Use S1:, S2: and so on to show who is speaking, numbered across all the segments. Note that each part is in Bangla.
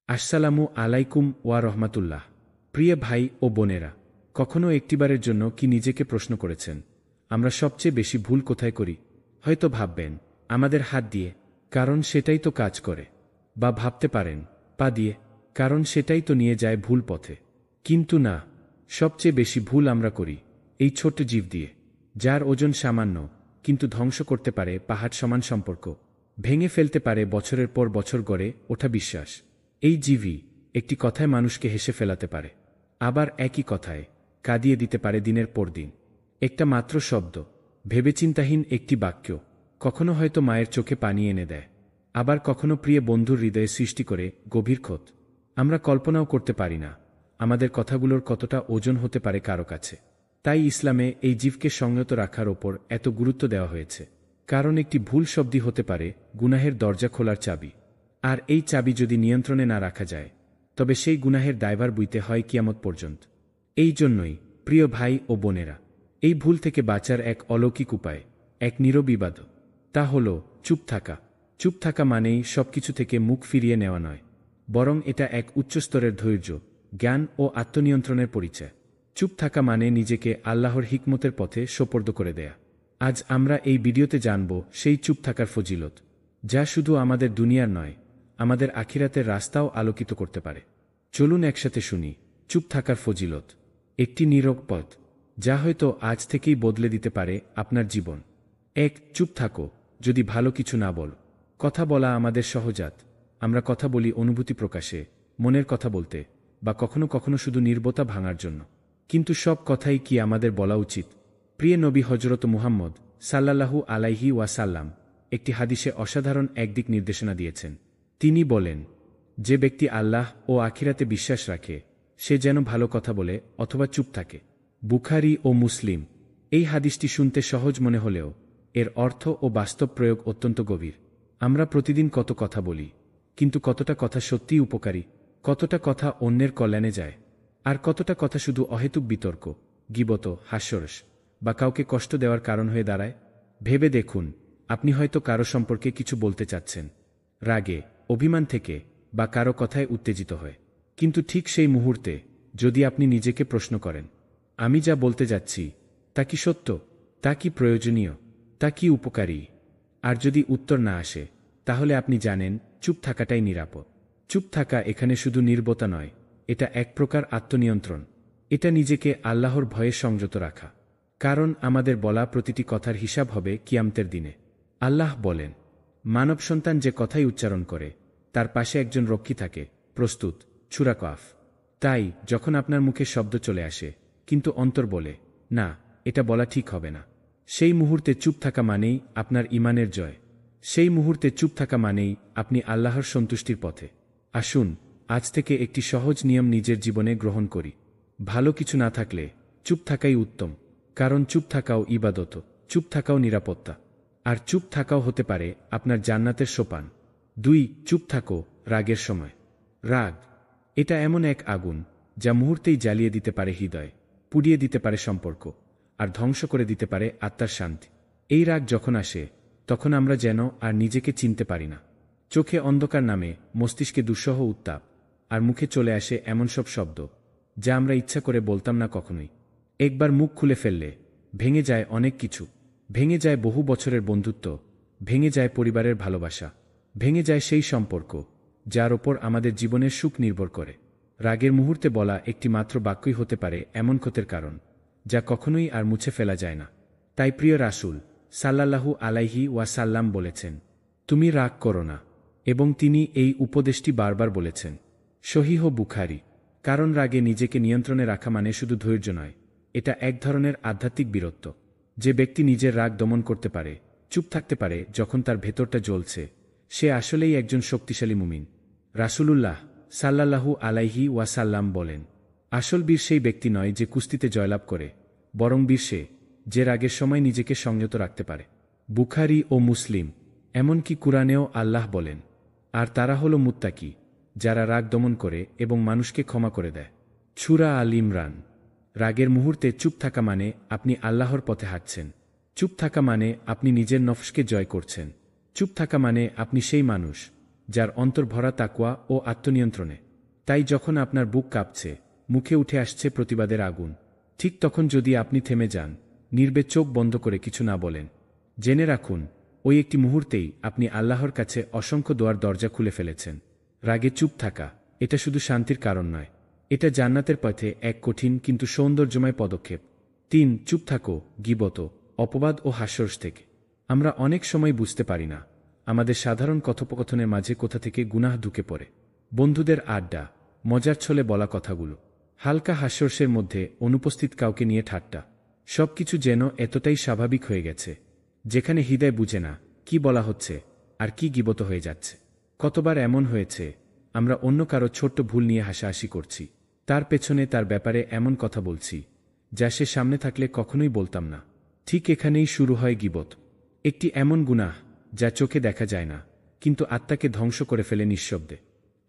S1: আসসালামু আলাইকুম ওয়া রহমাতুল্লাহ। প্রিয় ভাই ও বোনেরা, কখনো একটিবারের জন্য কি নিজেকে প্রশ্ন করেছেন, আমরা সবচেয়ে বেশি ভুল কোথায় করি? হয়তো ভাববেন আমাদের হাত দিয়ে, কারণ সেটাই তো কাজ করে। বা ভাবতে পারেন পা দিয়ে, কারণ সেটাই তো নিয়ে যায় ভুল পথে। কিন্তু না, সবচেয়ে বেশি ভুল আমরা করি এই ছোট্ট জীব দিয়ে, যার ওজন সামান্য কিন্তু ধ্বংস করতে পারে পাহাড় সমান সম্পর্ক, ভেঙে ফেলতে পারে বছরের পর বছর গড়ে ওঠা বিশ্বাস। এই জীবই একটি কথায় মানুষকে হেসে ফেলাতে পারে, আবার একই কথায় কাঁদিয়ে দিতে পারে দিনের পর দিন। একটা মাত্র শব্দ, ভেবেচিন্তাহীন একটি বাক্য, কখনো হয়তো মায়ের চোখে পানি এনে দেয়, আবার কখনো প্রিয় বন্ধুর হৃদয়ে সৃষ্টি করে গভীর ক্ষত। আমরা কল্পনাও করতে পারি না আমাদের কথাগুলোর কতটা ওজন হতে পারে কারো কাছে। তাই ইসলামে এই জীবকে সংযত রাখার ওপর এত গুরুত্ব দেওয়া হয়েছে, কারণ একটি ভুল শব্দই হতে পারে গুনাহের দরজা খোলার চাবি। আর এই চাবি যদি নিয়ন্ত্রণে না রাখা যায়, তবে সেই গুনাহের দায়ভার বইতে হয় কিয়ামত পর্যন্ত। এই জন্যই প্রিয় ভাই ও বোনেরা, এই ভুল থেকে বাঁচার এক অলৌকিক উপায়, এক নীরব ইবাদত, তা হল চুপ থাকা। চুপ থাকা মানেই সবকিছু থেকে মুখ ফিরিয়ে নেওয়া নয়, বরং এটা এক উচ্চস্তরের ধৈর্য, জ্ঞান ও আত্মনিয়ন্ত্রণের পরিচয়। চুপ থাকা মানে নিজেকে আল্লাহর হিকমতের পথে সোপর্দ করে দেয়া। আজ আমরা এই ভিডিওতে জানব সেই চুপ থাকার ফজিলত, যা শুধু আমাদের দুনিয়ার নয়, আমাদের আখিরাতের রাস্তাও আলোকিত করতে পারে। চলুন একসাথে শুনি চুপ থাকার ফজিলত, একটি নীরব পথ যা হয়তো আজ থেকেই বদলে দিতে পারে আপনার জীবন। ১. চুপ থাকো যদি ভালো কিছু না বল। কথা বলা আমাদের সহজাত। আমরা কথা বলি অনুভূতি প্রকাশে, মনের কথা বলতে, বা কখনো কখনো শুধু নীরবতা ভাঙার জন্য। কিন্তু সব কথাই কি আমাদের বলা উচিত? প্রিয় নবী হযরত মুহাম্মদ সাল্লাল্লাহু আলাইহি ওয়াসাল্লাম একটি হাদিসে অসাধারণ একদিক নির্দেশনা দিয়েছেন। তিনি বলেন, যে ব্যক্তি আল্লাহ ও আখিরাতে বিশ্বাস রাখে সে যেন ভালো কথা বলে অথবা চুপ থাকে। বুখারী ও মুসলিম। এই হাদিসটি শুনতে সহজ মনে হলেও এর অর্থ ও বাস্তব প্রয়োগ অত্যন্ত গভীর। আমরা প্রতিদিন কত কথা বলি, কিন্তু কতটা কথা সত্যিই উপকারী? কতটা কথা অন্যের কল্যাণে যায়, আর কতটা কথা শুধু অহেতুক বিতর্ক, গীবত, হাস্যরস বা কাউকে কষ্ট দেওয়ার কারণ হয়ে দাঁড়ায়? ভেবে দেখুন, আপনি হয়তো কারো সম্পর্কে কিছু বলতে চাচ্ছেন, রাগে, অভিমান থেকে বা কারো কথায় উত্তেজিত হয়। কিন্তু ঠিক সেই মুহূর্তে যদি আপনি নিজেকে প্রশ্ন করেন, আমি যা বলতে যাচ্ছি তা কি সত্য? তা কি প্রয়োজনীয়? তা কি উপকারী? আর যদি উত্তর না আসে, তাহলে আপনি জানেন চুপ থাকাটাই নিরাপদ। চুপ থাকা এখানে শুধু নীরবতা নয়, এটা এক প্রকার আত্মনিয়ন্ত্রণ। এটা নিজেকে আল্লাহর ভয়ে সংযত রাখা। কারণ আমাদের বলা প্রতিটি কথার হিসাব হবে কিয়ামতের দিনে। আল্লাহ বলেন, মানব সন্তান যে কথাই উচ্চারণ করে তার পাশে একজন রক্ষী থাকে, প্রস্তুত। সূরা কফ। তাই যখন আপনার মুখে শব্দ চলে আসে কিন্তু অন্তর বলে, না, এটা বলা ঠিক হবে না, সেই মুহূর্তে চুপ থাকা মানেই আপনার ঈমানের জয়। সেই মুহূর্তে চুপ থাকা মানেই আপনি আল্লাহর সন্তুষ্টির পথে। আসুন আজ থেকে একটি সহজ নিয়ম নিজের জীবনে গ্রহণ করি। ভালো কিছু না থাকলে চুপ থাকাই উত্তম, কারণ চুপ থাকাও ইবাদত, চুপ থাকাও নিরাপত্তা, আর চুপ থাকাও হতে পারে আপনার জান্নাতের সোপান। ২. চুপ থাকো রাগের সময়। রাগ এটা এমন এক আগুন যা মুহূর্তেই জ্বালিয়ে দিতে পারে হৃদয়, পুড়িয়ে দিতে পারে সম্পর্ক, আর ধ্বংস করে দিতে পারে আত্মার শান্তি। এই রাগ যখন আসে তখন আমরা যেন আর নিজেকে চিনতে পারি না। চোখে অন্ধকার নামে, মস্তিষ্কে দুঃসহ উত্তাপ, আর মুখে চলে আসে এমন সব শব্দ যা আমরা ইচ্ছা করে বলতাম না কখনোই। একবার মুখ খুলে ফেললে ভেঙে যায় অনেক কিছু। ভেঙে যায় বহু বছরের বন্ধুত্ব, ভেঙে যায় পরিবারের ভালোবাসা, ভেঙে যায় সেই সম্পর্ক যার ওপর আমাদের জীবনের সুখ নির্ভর করে। রাগের মুহূর্তে বলা একটি মাত্র বাক্যই হতে পারে এমন ক্ষতের কারণ যা কখনোই আর মুছে ফেলা যায় না। তাই প্রিয় রাসূল সাল্লাল্লাহু আলাইহি ওয়াসাল্লাম বলেছেন, তুমি রাগ করো না, এবং তিনি এই উপদেশটি বারবার বলেছেন। সহিহ বুখারী। কারণ রাগে নিজেকে নিয়ন্ত্রণে রাখা মানে শুধু ধৈর্য নয়, এটা এক ধরনের আধ্যাত্মিক বীরত্ব। যে ব্যক্তি নিজের রাগ দমন করতে পারে, চুপ থাকতে পারে যখন তার ভেতরটা জ্বলছে, সে আসলেই একজন শক্তিশালী মুমিন। রাসূলুল্লাহ সাল্লাল্লাহু আলাইহি ওয়াসাল্লাম বলেন, আসল বীর সেই ব্যক্তি নয় যে কুস্তিতে জয়লাভ করে, বরং বীর সে যে রাগের সময় নিজেকে সংযত রাখতে পারে। বুখারী ও মুসলিম। এমনকি কুরআনেও আল্লাহ বলেন, আর তারা হলো মুত্তাকি, যারা রাগ দমন করে এবং মানুষকে ক্ষমা করে দেয়। সূরা আল ইমরান। রাগের মুহূর্তে চুপ থাকা মানে আপনি আল্লাহর পথে হাঁটছেন। চুপ থাকা মানে আপনি নিজের নফসকে জয় করছেন। চুপ থাকা মানে আপনি সেই মানুষ যার অন্তর ভরা তাকওয়া ও আত্মনিয়ন্ত্রণে। তাই যখন আপনার বুক কাঁপছে, মুখে উঠে আসছে প্রতিবাদের আগুন, ঠিক তখন যদি আপনি থেমে যান, নির্বে চোখ বন্ধ করে কিছু না বলেন, জেনে রাখুন ওই একটি মুহূর্তেই আপনি আল্লাহর কাছে অসংখ্য দোয়ার দরজা খুলে ফেলেছেন। রাগে চুপ থাকা এটা শুধু শান্তির কারণ নয়, এটা জান্নাতের পথে এক কঠিন কিন্তু সৌন্দর্যময় পদক্ষেপ। ৩. চুপ থাকো গীবত, অপবাদ ও হাস্যরস থেকে। আমরা অনেক সময় বুঝতে পারি না আমাদের সাধারণ কথোপকথনের মাঝে কোথা থেকে গুনাহ ঢুকে পড়ে। বন্ধুদের আড্ডা, মজার ছলে বলা কথাগুলো, হালকা হাস্যরসের মধ্যে অনুপস্থিত কাউকে নিয়ে ঠাট্টা, সবকিছু যেন এতটাই স্বাভাবিক হয়ে গেছে, যেখানে হৃদয় বুঝে না কি বলা হচ্ছে আর কি গীবত হয়ে যাচ্ছে। কতবার এমন হয়েছে আমরা অন্য কারো ছোট্ট ভুল নিয়ে হাসাহাসি করছি, তার পেছনে তার ব্যাপারে এমন কথা বলছি যা সে সামনে থাকলে কখনোই বলতাম না। ঠিক এখানেই শুরু হয় গীবত, একটি এমন গুনাহ যা চোখে দেখা যায় না কিন্তু আত্মাকে ধ্বংস করে ফেলে নিঃশব্দে।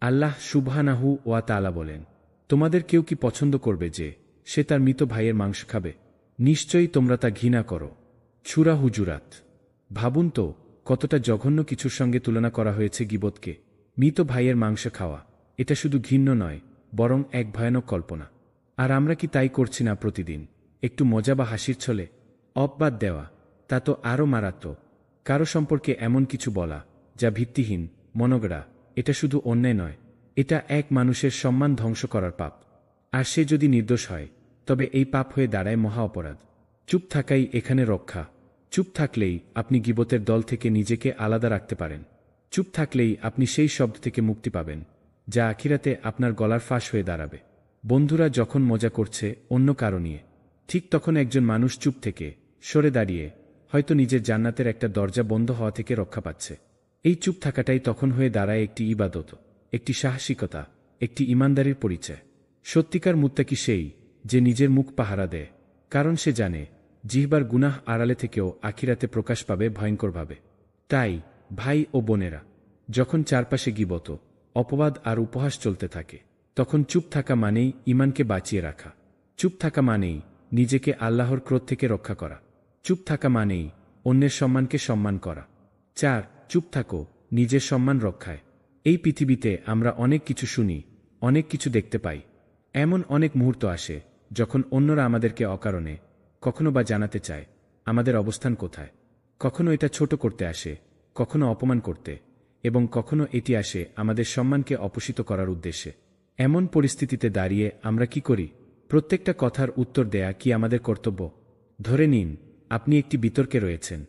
S1: আল্লাহ সুবহানাহু ওয়া তাআলা বলেন, তোমাদের কেউ কি পছন্দ করবে যে সে তার মৃত ভাইয়ের মাংস খাবে? নিশ্চয়ই তোমরা তা ঘৃণা করো। সূরা হুজুরাত। ভাবুন তো কতটা জঘন্য কিছুর সঙ্গে তুলনা করা হয়েছে গীবতকে। মৃত ভাইয়ের মাংস খাওয়া এটা শুধু ঘৃণ্য নয়, বরং এক ভয়ানক কল্পনা। আর আমরা কি তাই করছি না প্রতিদিন? একটু মজা বা হাসির ছলে অপবাদ দেওয়া, তা তো আরও মারাত্মক। কারো সম্পর্কে এমন কিছু বলা যা ভিত্তিহীন, মনগড়া, এটা শুধু অন্যায় নয়, এটা এক মানুষের সম্মান ধ্বংস করার পাপ। আর সে যদি নির্দোষ হয় তবে এই পাপ হয়ে দাঁড়ায় মহা অপরাধ। চুপ থাকাই এখানে রক্ষা। চুপ থাকলেই আপনি গীবতের দল থেকে নিজেকে আলাদা রাখতে পারেন। চুপ থাকলেই আপনি সেই শব্দ থেকে মুক্তি পাবেন যা আখিরাতে আপনার গলার ফাঁস হয়ে দাঁড়াবে। বন্ধুরা যখন মজা করছে অন্য কারো নিয়ে, ঠিক তখন একজন মানুষ চুপ থেকে সরে দাঁড়িয়ে হয়তো নিজের জান্নাতের একটা দরজা বন্ধ হওয়া থেকে রক্ষা পাচ্ছে। এই চুপ থাকাটাই তখন হয়ে দাঁড়ায় একটি ইবাদত, একটি সাহসিকতা, একটি ইমানদারির পরিচয়। সত্যিকার মুত্তাকি সেই যে নিজের মুখ পাহারা দেয়, কারণ সে জানে জিহ্বার গুনাহ আড়ালে থেকেও আখিরাতে প্রকাশ পাবে ভয়ঙ্করভাবে। তাই ভাই ও বোনেরা, যখন চারপাশে গীবত, অপবাদ আর উপহাস চলতে থাকে, তখন চুপ থাকা মানেই ঈমানকে বাঁচিয়ে রাখা। চুপ থাকা মানেই নিজেকে আল্লাহর ক্রোধ থেকে রক্ষা করা। চুপ থাকা মানেই অন্যের সম্মানকে সম্মান করা। ৪. চুপ থাকো নিজের সম্মান রক্ষায়। এই পৃথিবীতে আমরা অনেক কিছু শুনি, অনেক কিছু দেখতে পাই। এমন অনেক মুহূর্ত আসে যখন অন্যরা আমাদেরকে অকারণে কখনো বা জানাতে চায় আমাদের অবস্থান কোথায়। কখনো এটা ছোট করতে আসে, কখনো অপমান করতে, এবং কখনো এটি আসে আমাদের সম্মানকে অপসিত করার উদ্দেশ্যে। এমন পরিস্থিতিতে দাঁড়িয়ে আমরা কি করি? প্রত্যেকটা কথার উত্তর দেয়া কি আমাদের কর্তব্য? ধরে নিন আপনি একটি বিতর্কে রয়েছেন,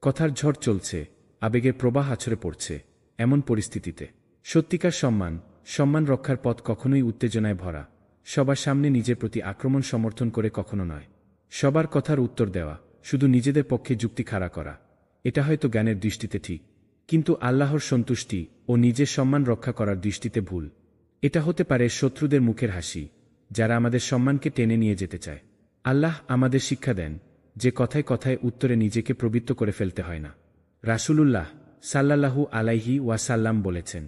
S1: কথার ঝড় চলছে, আবেগের প্রবাহ আছড়ে পড়ছে। এমন পরিস্থিতিতে সত্যিকার সম্মান রক্ষার পথ কখনোই উত্তেজনায় ভরা, সবার সামনে নিজের প্রতি আক্রমণ সমর্থন করে কখনো নয়। সবার কথার উত্তর দেওয়া, শুধু নিজেদের পক্ষে যুক্তি খাড়া করা, এটা হয়তো জ্ঞানের দৃষ্টিতে ঠিক, কিন্তু আল্লাহর সন্তুষ্টি ও নিজের সম্মান রক্ষা করার দৃষ্টিতে ভুল। এটা হতে পারে শত্রুদের মুখের হাসি, যারা আমাদের সম্মানকে টেনে নিয়ে যেতে চায়। আল্লাহ আমাদের শিক্ষা দেন যে কথায় কথায় উত্তরে নিজেকে প্রবৃত্ত করে ফেলতে হয় না। রাসূলুল্লাহ সাল্লাল্লাহু আলাইহি ওয়াসাল্লাম বলেছেন,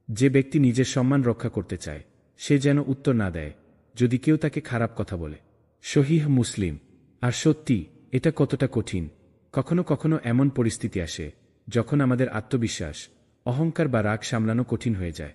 S1: যে ব্যক্তি নিজের সম্মান রক্ষা করতে চায় সে যেন উত্তর না দেয় যদি কেউ তাকে খারাপ কথা বলে। সহিহ মুসলিম। আর সত্যি এটা কতটা কঠিন। কখনো কখনো এমন পরিস্থিতি আসে যখন আমাদের আত্মবিশ্বাস, অহংকার বা রাগ সামলানো কঠিন হয়ে যায়।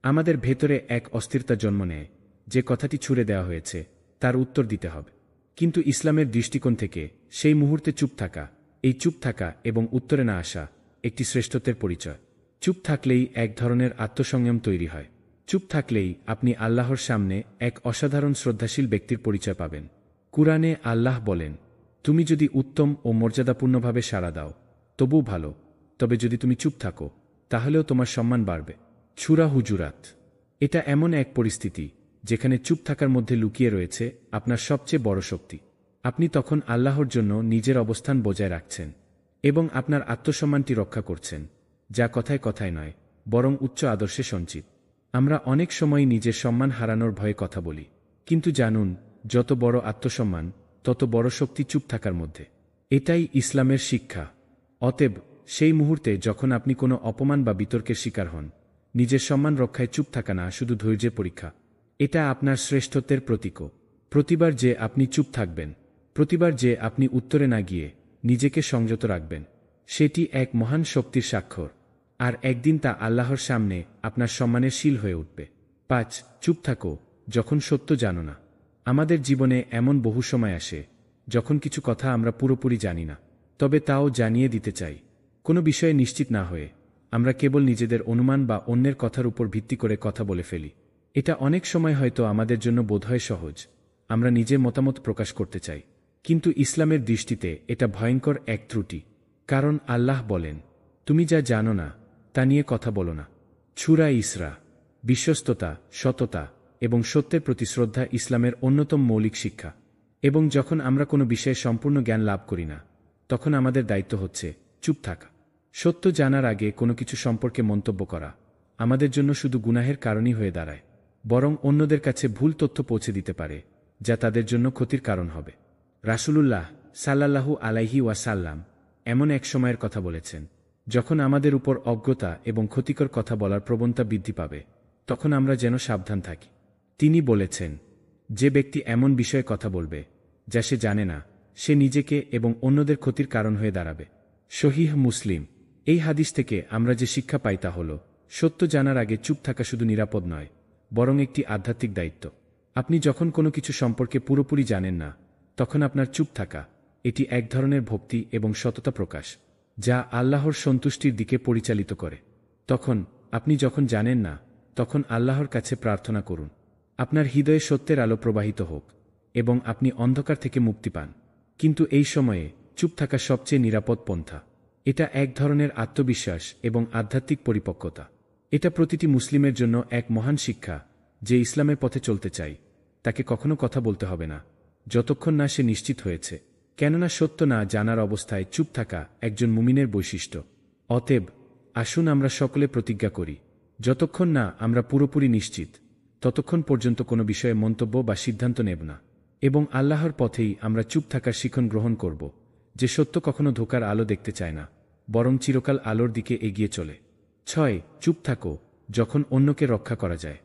S1: আমাদের ভেতরে এক অস্থিরতা জন্ম নেয় যে কথাটি ছুড়ে দেওয়া হয়েছে তার উত্তর দিতে হবে। কিন্তু ইসলামের দৃষ্টিকোণ থেকে সেই মুহূর্তে চুপ থাকা, এই চুপ থাকা এবং উত্তরে না আসা একটি শ্রেষ্ঠত্বের পরিচয়। চুপ থাকলেই এক ধরনের আত্মসংযম তৈরি হয়। চুপ থাকলেই আপনি আল্লাহর সামনে এক অসাধারণ শ্রদ্ধাশীল ব্যক্তির পরিচয় পাবেন। কুরআনে আল্লাহ বলেন, তুমি যদি উত্তম ও মর্যাদাপূর্ণভাবে সাড়া দাও তবুও ভালো, তবে যদি তুমি চুপ থাকো তাহলেও তোমার সম্মান বাড়বে। সূরা হুজুরাত। এটা এমন এক পরিস্থিতি যেখানে চুপ থাকার মধ্যে লুকিয়ে রয়েছে আপনার সবচেয়ে বড় শক্তি। আপনি তখন আল্লাহর জন্য নিজের অবস্থান বজায় রাখছেন এবং আপনার আত্মসম্মানটি রক্ষা করছেন, যা কথায় কথায় নয় বরং উচ্চ আদর্শে সঞ্চিত। আমরা অনেক সময় নিজের সম্মান হারানোর ভয়ে কথা বলি, কিন্তু জানুন যত বড় আত্মসম্মান তত বড় শক্তি চুপ থাকার মধ্যে। এটাই ইসলামের শিক্ষা। অতএব সেই মুহূর্তে যখন আপনি কোনো অপমান বা বিতর্কের শিকার হন, নিজের সম্মান রক্ষায় চুপ থাকা না শুধু ধৈর্যের পরীক্ষা, এটা আপনার শ্রেষ্ঠত্বের প্রতীকও। প্রতিবার যে আপনি চুপ থাকবেন, প্রতিবার যে আপনি উত্তরে না গিয়ে নিজেকে সংযত রাখবেন, সেটি এক মহান শক্তির স্বাক্ষর। আর একদিন তা আল্লাহর সামনে আপনার সম্মানের শিল হয়ে উঠবে। 5. চুপ থাকো যখন সত্য জানো না। আমাদের জীবনে এমন বহু সময় আসে যখন কিছু কথা আমরা পুরোপুরি জানি না, তবে তাও জানিয়ে দিতে চাই। কোনো বিষয়ে নিশ্চিত না হয়ে আমরা কেবল নিজেদের অনুমান বা অন্যের কথার উপর ভিত্তি করে কথা বলে ফেলি। এটা অনেক সময় হয়তো আমাদের জন্য বোধহয় সহজ, আমরা নিজের মতামত প্রকাশ করতে চাই, কিন্তু ইসলামের দৃষ্টিতে এটা ভয়ঙ্কর এক ত্রুটি। কারণ আল্লাহ বলেন, তুমি যা জানো না তা নিয়ে কথা বলো না। সূরা ইসরা। বিশ্বস্ততা, সততা এবং সত্যের প্রতি শ্রদ্ধা ইসলামের অন্যতম মৌলিক শিক্ষা। এবং যখন আমরা কোনো বিষয়ে সম্পূর্ণ জ্ঞান লাভ করি না, তখন আমাদের দায়িত্ব হচ্ছে চুপ থাকা। সত্য জানার আগে কোনো কিছু সম্পর্কে মন্তব্য করা আমাদের জন্য শুধু গুনাহের কারণই হয়ে দাঁড়ায়, বরং অন্যদের কাছে ভুল তথ্য পৌঁছে দিতে পারে যা তাদের জন্য ক্ষতির কারণ হবে। রাসূলুল্লাহ সাল্লাল্লাহু আলাইহি ওয়াসাল্লাম এমন এক সময়ের কথা বলেছেন যখন আমাদের উপর অজ্ঞতা এবং ক্ষতিকর কথা বলার প্রবণতা বৃদ্ধি পাবে, তখন আমরা যেন সাবধান থাকি। তিনি বলেছেন, যে ব্যক্তি এমন বিষয়ে কথা বলবে যা সে জানে না, সে নিজেকে এবং অন্যদের ক্ষতির কারণ হয়ে দাঁড়াবে। সহিহ মুসলিম। এই হাদিস থেকে আমরা যে শিক্ষা পাই তা হল, সত্য জানার আগে চুপ থাকা শুধু নিরাপদ নয়, বরং একটি আধ্যাত্মিক দায়িত্ব। আপনি যখন কোনো কিছু সম্পর্কে পুরোপুরি জানেন না, তখন আপনার চুপ থাকা এটি এক ধরনের ভক্তি এবং সততা প্রকাশ, যা আল্লাহর সন্তুষ্টির দিকে পরিচালিত করে। তখন আপনি যখন জানেন না, তখন আল্লাহর কাছে প্রার্থনা করুন আপনার হৃদয়ে সত্যের আলো প্রবাহিত হোক এবং আপনি অন্ধকার থেকে মুক্তি পান। কিন্তু এই সময়ে চুপ থাকা সবচেয়ে নিরাপদ পন্থা। এটা এক ধরনের আত্মবিশ্বাস এবং আধ্যাত্মিক পরিপক্কতা। এটা প্রতিটি মুসলিমের জন্য এক মহান শিক্ষা, যে ইসলামের পথে চলতে চাই তাকে কখনো কথা বলতে হবে না যতক্ষণ না সে নিশ্চিত হয়েছে। কেননা সত্য না জানার অবস্থায় চুপ থাকা একজন মুমিনের বৈশিষ্ট্য। অতএব আসুন আমরা সকলে প্রতিজ্ঞা করি, যতক্ষণ না আমরা পুরোপুরি নিশ্চিত, ততক্ষণ পর্যন্ত কোনো বিষয়ে মন্তব্য বা সিদ্ধান্ত নেব না, এবং আল্লাহর পথেই আমরা চুপ থাকার শিখন গ্রহণ করব, যে সত্য কখনো ধোঁকার আলো দেখতে চায় না, বরং চিরকাল আলোর দিকে এগিয়ে চলে। 6. চুপ থাকো যখন অন্যকে রক্ষা করা যায়।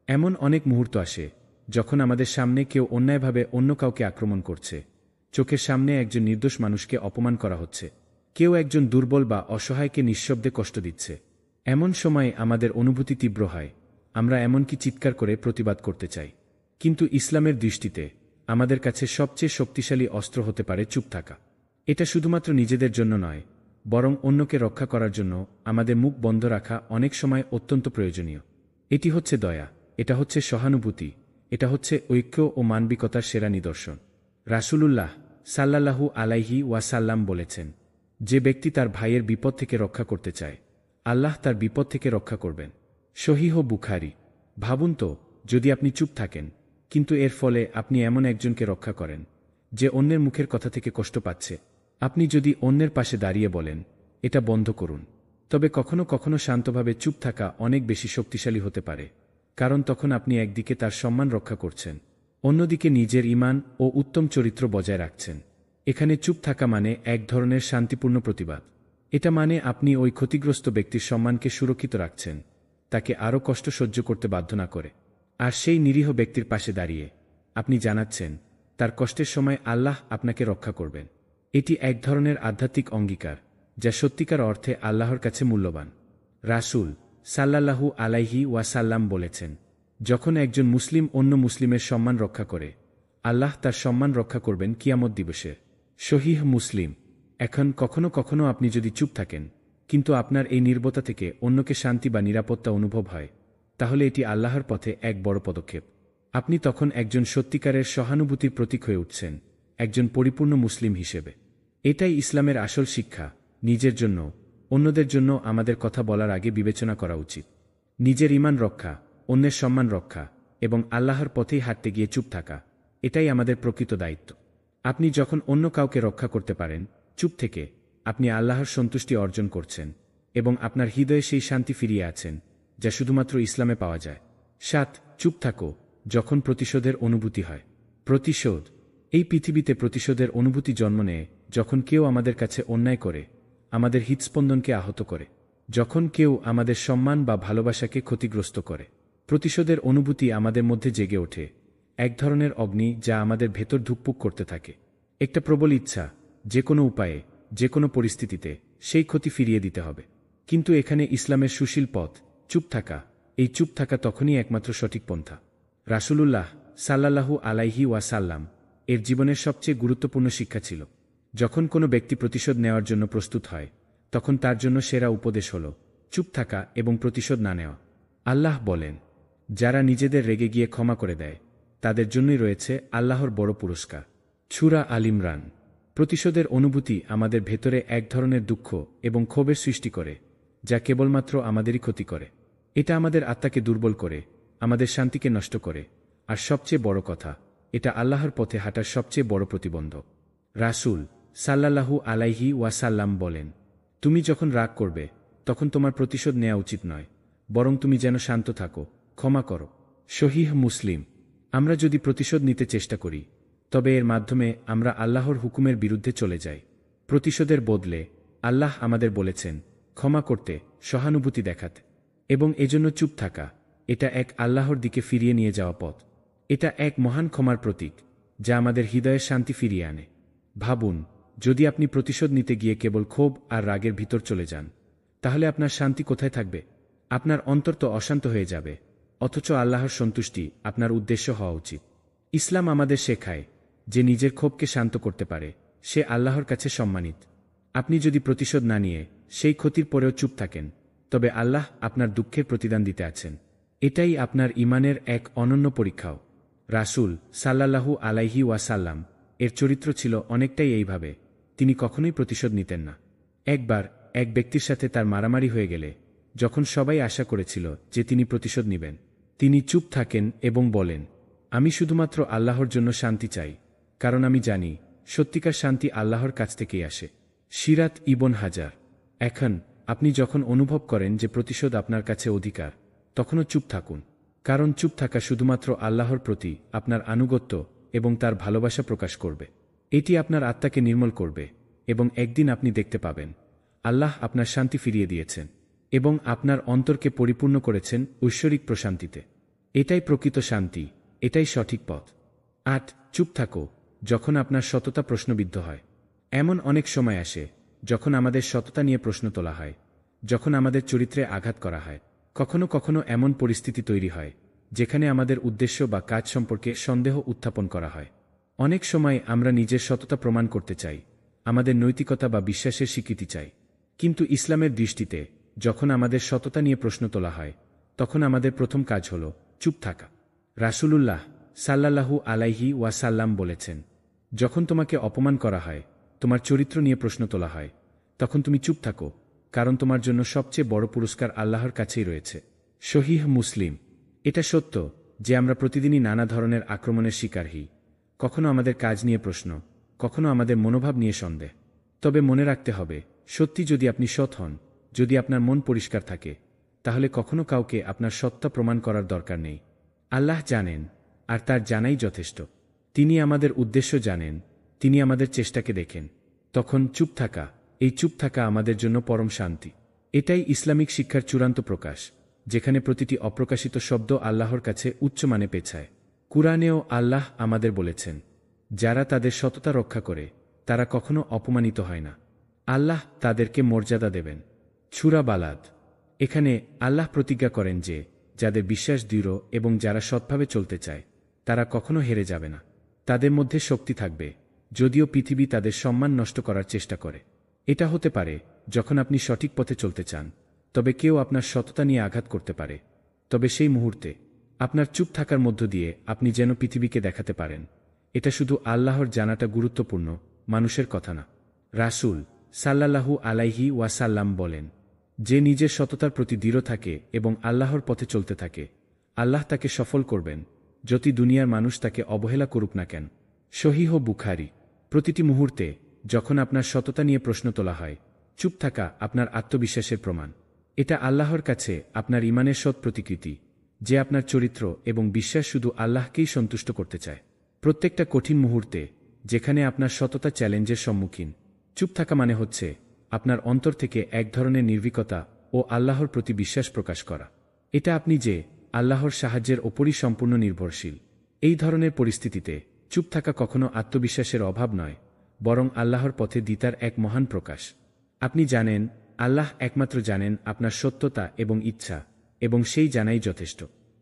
S1: এমন অনেক মুহূর্ত আসে যখন আমাদের সামনে কেউ অন্যায়ভাবে অন্য কাউকে আক্রমণ করছে, চোখের সামনে একজন নির্দোষ মানুষকে অপমান করা হচ্ছে, কেউ একজন দুর্বল বা অসহায়কে নিঃশব্দে কষ্ট দিচ্ছে। এমন সময় আমাদের অনুভূতি তীব্র হয়, আমরা এমনকি চিৎকার করে প্রতিবাদ করতে চাই। কিন্তু ইসলামের দৃষ্টিতে আমাদের কাছে সবচেয়ে শক্তিশালী অস্ত্র হতে পারে চুপ থাকা। এটা শুধুমাত্র নিজেদের জন্য নয়, বরং অন্যকে রক্ষা করার জন্য আমাদের মুখ বন্ধ রাখা অনেক সময় অত্যন্ত প্রয়োজনীয়। এটি হচ্ছে দয়া, এটা হচ্ছে সহানুভূতি, এটা হচ্ছে ঐক্য ও মানবিকতার সেরা নিদর্শন। রাসূলুল্লাহ সাল্লাল্লাহু আলাইহি ওয়াসাল্লাম বলেছেন, যে ব্যক্তি তার ভাইয়ের বিপদ থেকে রক্ষা করতে চায়, আল্লাহ তার বিপদ থেকে রক্ষা করবেন। সহিহ বুখারী। ভাবুন তো, যদি আপনি চুপ থাকেন, কিন্তু এর ফলে আপনি এমন একজনকে রক্ষা করেন যে অন্যের মুখের কথা থেকে কষ্ট পাচ্ছে। আপনি যদি অন্যের পাশে দাঁড়িয়ে বলেন, এটা বন্ধ করুন, তবে কখনো কখনো শান্তভাবে চুপ থাকা অনেক বেশি শক্তিশালী হতে পারে, কারণ তখন আপনি একদিকে তার সম্মান রক্ষা করছেন, অন্যদিকে নিজের ঈমান ও উত্তম চরিত্র বজায় রাখছেন। এখানে চুপ থাকা মানে এক ধরনের শান্তিপূর্ণ প্রতিবাদ। এটা মানে আপনি ওই ক্ষতিগ্রস্ত ব্যক্তির সম্মানকে সুরক্ষিত রাখছেন, তাকে আরও কষ্ট সহ্য করতে বাধ্য না করে। আর সেই নিরীহ ব্যক্তির পাশে দাঁড়িয়ে আপনি জানাচ্ছেন, তার কষ্টের সময় আল্লাহ আপনাকে রক্ষা করবেন। এটি এক ধরনের আধ্যাত্মিক অঙ্গীকার, যা সত্যিকার অর্থে আল্লাহর কাছে মূল্যবান। রাসূল সাল্লাল্লাহু আলাইহি ওয়াসাল্লাম বলেছেন, যখন একজন মুসলিম অন্য মুসলিমের সম্মান রক্ষা করে, আল্লাহ তার সম্মান রক্ষা করবেন কিয়ামত দিবসে। সহিহ মুসলিম। এখন কখনো কখনো আপনি যদি চুপ থাকেন, কিন্তু আপনার এই নীরবতা থেকে অন্যকে শান্তি বা নিরাপত্তা অনুভব হয়, তাহলে এটি আল্লাহর পথে এক বড় পদক্ষেপ। আপনি তখন একজন সত্যিকারের সহানুভূতির প্রতীক হয়ে উঠছেন, একজন পরিপূর্ণ মুসলিম হিসেবে। এটাই ইসলামের আসল শিক্ষা। নিজের জন্য, অন্যদের জন্য আমাদের কথা বলার আগে বিবেচনা করা উচিত। নিজের ঈমান রক্ষা, অন্যের সম্মান রক্ষা এবং আল্লাহর পথেই হাঁটতে গিয়ে চুপ থাকা, এটাই আমাদের প্রকৃত দায়িত্ব। আপনি যখন অন্য কাউকে রক্ষা করতে পারেন চুপ থেকে, আপনি আল্লাহর সন্তুষ্টি অর্জন করছেন এবং আপনার হৃদয়ে সেই শান্তি ফিরিয়ে আছেন যা শুধুমাত্র ইসলামে পাওয়া যায়। 7. চুপ থাকো যখন প্রতিশোধের অনুভূতি হয়। প্রতিশোধ। এই পৃথিবীতে প্রতিশোধের অনুভূতি জন্ম নেয় যখন কেউ আমাদের কাছে অন্যায় করে, আমাদের হৃৎস্পন্দনকে আহত করে, যখন কেউ আমাদের সম্মান বা ভালোবাসাকে ক্ষতিগ্রস্ত করে। প্রতিশোধের অনুভূতি আমাদের মধ্যে জেগে ওঠে, এক ধরনের অগ্নি যা আমাদের ভেতর ধুকপুক করতে থাকে। একটা প্রবল ইচ্ছা, যে কোনো উপায়ে, যে কোনো পরিস্থিতিতে সেই ক্ষতি ফিরিয়ে দিতে হবে। কিন্তু এখানে ইসলামের সুশীল পথ চুপ থাকা। এই চুপ থাকা তখনই একমাত্র সঠিক পন্থা। রাসূলুল্লাহ সাল্লাল্লাহু আলাইহি ওয়াসাল্লাম এর জীবনের সবচেয়ে গুরুত্বপূর্ণ শিক্ষা ছিল, যখন কোনো ব্যক্তি প্রতিশোধ নেওয়ার জন্য প্রস্তুত হয় তখন তার জন্য সেরা উপদেশ হল চুপ থাকা এবং প্রতিশোধ না নেওয়া। আল্লাহ বলেন, যারা নিজেদের রেগে গিয়ে ক্ষমা করে দেয় তাদের জন্যই রয়েছে আল্লাহর বড় পুরস্কার। সূরা আল ইমরান। প্রতিশোধের অনুভূতি আমাদের ভেতরে এক ধরনের দুঃখ এবং ক্ষোভের সৃষ্টি করে, যা কেবলমাত্র আমাদেরই ক্ষতি করে। এটা আমাদের আত্মাকে দুর্বল করে, আমাদের শান্তিকে নষ্ট করে, আর সবচেয়ে বড় কথা, এটা আল্লাহর পথে হাঁটার সবচেয়ে বড় প্রতিবন্ধক। রাসূল সাল্লাল্লাহু আলাইহি ওয়াসাল্লাম বলেন, তুমি যখন রাগ করবে তখন তোমার প্রতিশোধ নেওয়া উচিত নয়, বরং তুমি যেন শান্ত থাকো, ক্ষমা করো। সহিহ মুসলিম। আমরা যদি প্রতিশোধ নিতে চেষ্টা করি তবে এর মাধ্যমে আমরা আল্লাহর হুকুমের বিরুদ্ধে চলে যাই। প্রতিশোধের বদলে আল্লাহ আমাদের বলেছেন ক্ষমা করতে, সহানুভূতি দেখাতে এবং এজন্য চুপ থাকা। এটা এক আল্লাহর দিকে ফিরিয়ে নিয়ে যাওয়া পথ। এটা এক মহান ক্ষমার প্রতীক যা আমাদের হৃদয়ের শান্তি ফিরিয়ে আনে। ভাবুন, যদি আপনি প্রতিশোধ নিতে গিয়ে কেবল ক্ষোভ আর রাগের ভিতর চলে যান, তাহলে আপনার শান্তি কোথায় থাকবে? আপনার অন্তর তো অশান্ত হয়ে যাবে। অথচ আল্লাহর সন্তুষ্টি আপনার উদ্দেশ্য হওয়া উচিত। ইসলাম আমাদের শেখায় যে নিজের ক্ষোভকে শান্ত করতে পারে সে আল্লাহর কাছে সম্মানিত। আপনি যদি প্রতিশোধ না নিয়ে সেই ক্ষতির পরেও চুপ থাকেন, তবে আল্লাহ আপনার দুঃখের প্রতিদান দিতে আছেন। এটাই আপনার ঈমানের এক অনন্য পরীক্ষাও। রাসূল সাল্লাল্লাহু আলাইহি ওয়াসাল্লাম এর চরিত্র ছিল অনেকটাই এইভাবে। তিনি কখনোই প্রতিশোধ নিতেন না। একবার এক ব্যক্তির সাথে তার মারামারি হয়ে গেলে, যখন সবাই আশা করেছিল যে তিনি প্রতিশোধ নেবেন, তিনি চুপ থাকেন এবং বলেন, আমি শুধুমাত্র আল্লাহর জন্য শান্তি চাই, কারণ আমি জানি সত্যিকার শান্তি আল্লাহর কাছ থেকেই আসে। সিরাত ইবন হাজার। এখন আপনি যখন অনুভব করেন যে প্রতিশোধ আপনার কাছে অধিকার, তখনও চুপ থাকুন, কারণ চুপ থাকা শুধুমাত্র আল্লাহর প্রতি আপনার আনুগত্য এবং তার ভালোবাসা প্রকাশ করবে। এটি আপনার আত্মাকে নির্মল করবে এবং একদিন আপনি দেখতে পাবেন আল্লাহ আপনার শান্তি ফিরিয়ে দিয়েছেন এবং আপনার অন্তরকে পরিপূর্ণ করেছেন ঐশ্বরিক প্রশান্তিতে। এটাই প্রকৃত শান্তি, এটাই সঠিক পথ। ৮. চুপ থাকো যখন আপনার সততা প্রশ্নবিদ্ধ হয়। এমন অনেক সময় আসে যখন আমাদের সততা নিয়ে প্রশ্ন তোলা হয়, যখন আমাদের চরিত্রে আঘাত করা হয়। কখনো কখনো এমন পরিস্থিতি তৈরি হয় যেখানে আমাদের উদ্দেশ্য বা কাজ সম্পর্কে সন্দেহ উত্থাপন করা হয়। অনেক সময় আমরা নিজের সততা প্রমাণ করতে চাই, আমাদের নৈতিকতা বা বিশ্বাসের স্বীকৃতি চাই। কিন্তু ইসলামের দৃষ্টিতে যখন আমাদের সততা নিয়ে প্রশ্ন তোলা হয়, তখন আমাদের প্রথম কাজ হল চুপ থাকা। রাসূলুল্লাহ সাল্লাল্লাহু আলাইহি ওয়াসাল্লাম বলেছেন, যখন তোমাকে অপমান করা হয়, তোমার চরিত্র নিয়ে প্রশ্ন তোলা হয়, তখন তুমি চুপ থাকো, কারণ তোমার জন্য সবচেয়ে বড় পুরস্কার আল্লাহর কাছেই রয়েছে। সহিহ মুসলিম। এটা সত্য যে আমরা প্রতিদিনই নানা ধরনের আক্রমণের শিকার হই। কখনো আমাদের কাজ নিয়ে প্রশ্ন, কখনো আমাদের মনোভাব নিয়ে সন্দেহ। তবে মনে রাখতে হবে, সত্যি যদি আপনি সৎ হন, যদি আপনার মন পরিষ্কার থাকে, তাহলে কখনো কাউকে আপনার সত্তা প্রমাণ করার দরকার নেই। আল্লাহ জানেন, আর তার জানাই যথেষ্ট। তিনি আমাদের উদ্দেশ্য জানেন, তিনি আমাদের চেষ্টাকে দেখেন। তখন চুপ থাকা, এই চুপ থাকা আমাদের জন্য পরম শান্তি। এটাই ইসলামিক শিক্ষার চূড়ান্ত প্রকাশ, যেখানে প্রতিটি অপ্রকাশিত শব্দ আল্লাহর কাছে উচ্চমানে পেছায়। কুরআনেও আল্লাহ আমাদের বলেছেন, যারা তাদের সততা রক্ষা করে তারা কখনো অপমানিত হয় না। আল্লাহ তাদেরকে মর্যাদা দেবেন। সূরা বালাদ। এখানে আল্লাহ প্রতিজ্ঞা করেন যে যাদের বিশ্বাস দৃঢ় এবং যারা সৎভাবে চলতে চায়, তারা কখনো হেরে যাবে না। তাদের মধ্যে শক্তি থাকবে, যদিও পৃথিবী তাদের সম্মান নষ্ট করার চেষ্টা করে। এটা হতে পারে যখন আপনি সঠিক পথে চলতে চান, তবে কেউ আপনার সততা নিয়ে আঘাত করতে পারে। তবে সেই মুহূর্তে আপনার চুপ থাকার মধ্য দিয়ে আপনি যেন পৃথিবীকে দেখাতে পারেন, এটা শুধু আল্লাহর জানাটা গুরুত্বপূর্ণ, মানুষের কথা না। রাসূল সাল্লাল্লাহু আলাইহি ওয়াসাল্লাম বলেন, যে নিজের সততার প্রতি দৃঢ় থাকে এবং আল্লাহর পথে চলতে থাকে, আল্লাহ তাকে সফল করবেন, যতই দুনিয়ার মানুষ তাকে অবহেলা করুক না কেন। সহিহ বুখারী। প্রতিটি মুহূর্তে যখন আপনার সততা নিয়ে প্রশ্ন তোলা হয়, চুপ থাকা আপনার আত্মবিশ্বাসের প্রমাণ। এটা আল্লাহর কাছে আপনার ঈমানের সৎ প্রতিকৃতি, যে আপনার চরিত্র এবং বিশ্বাস শুধু আল্লাহকেই সন্তুষ্ট করতে চায়। প্রত্যেকটা কঠিন মুহূর্তে যেখানে আপনার সততা চ্যালেঞ্জের সম্মুখীন, চুপ থাকা মানে হচ্ছে আপনার অন্তর থেকে এক ধরনের নির্ভীকতা ও আল্লাহর প্রতি বিশ্বাস প্রকাশ করা। এটা আপনি যে আল্লাহর সাহায্যের ওপরই সম্পূর্ণ নির্ভরশীল। এই ধরনের পরিস্থিতিতে চুপ থাকা কখনো আত্মবিশ্বাসের অভাব নয়, বরং আল্লাহর পথে দ্বিতার এক মহান প্রকাশ। আপনি জানেন আল্লাহ একমাত্র জানেন আপনার সত্যতা এবং ইচ্ছা, এবং সেই জানাই যথেষ্ট।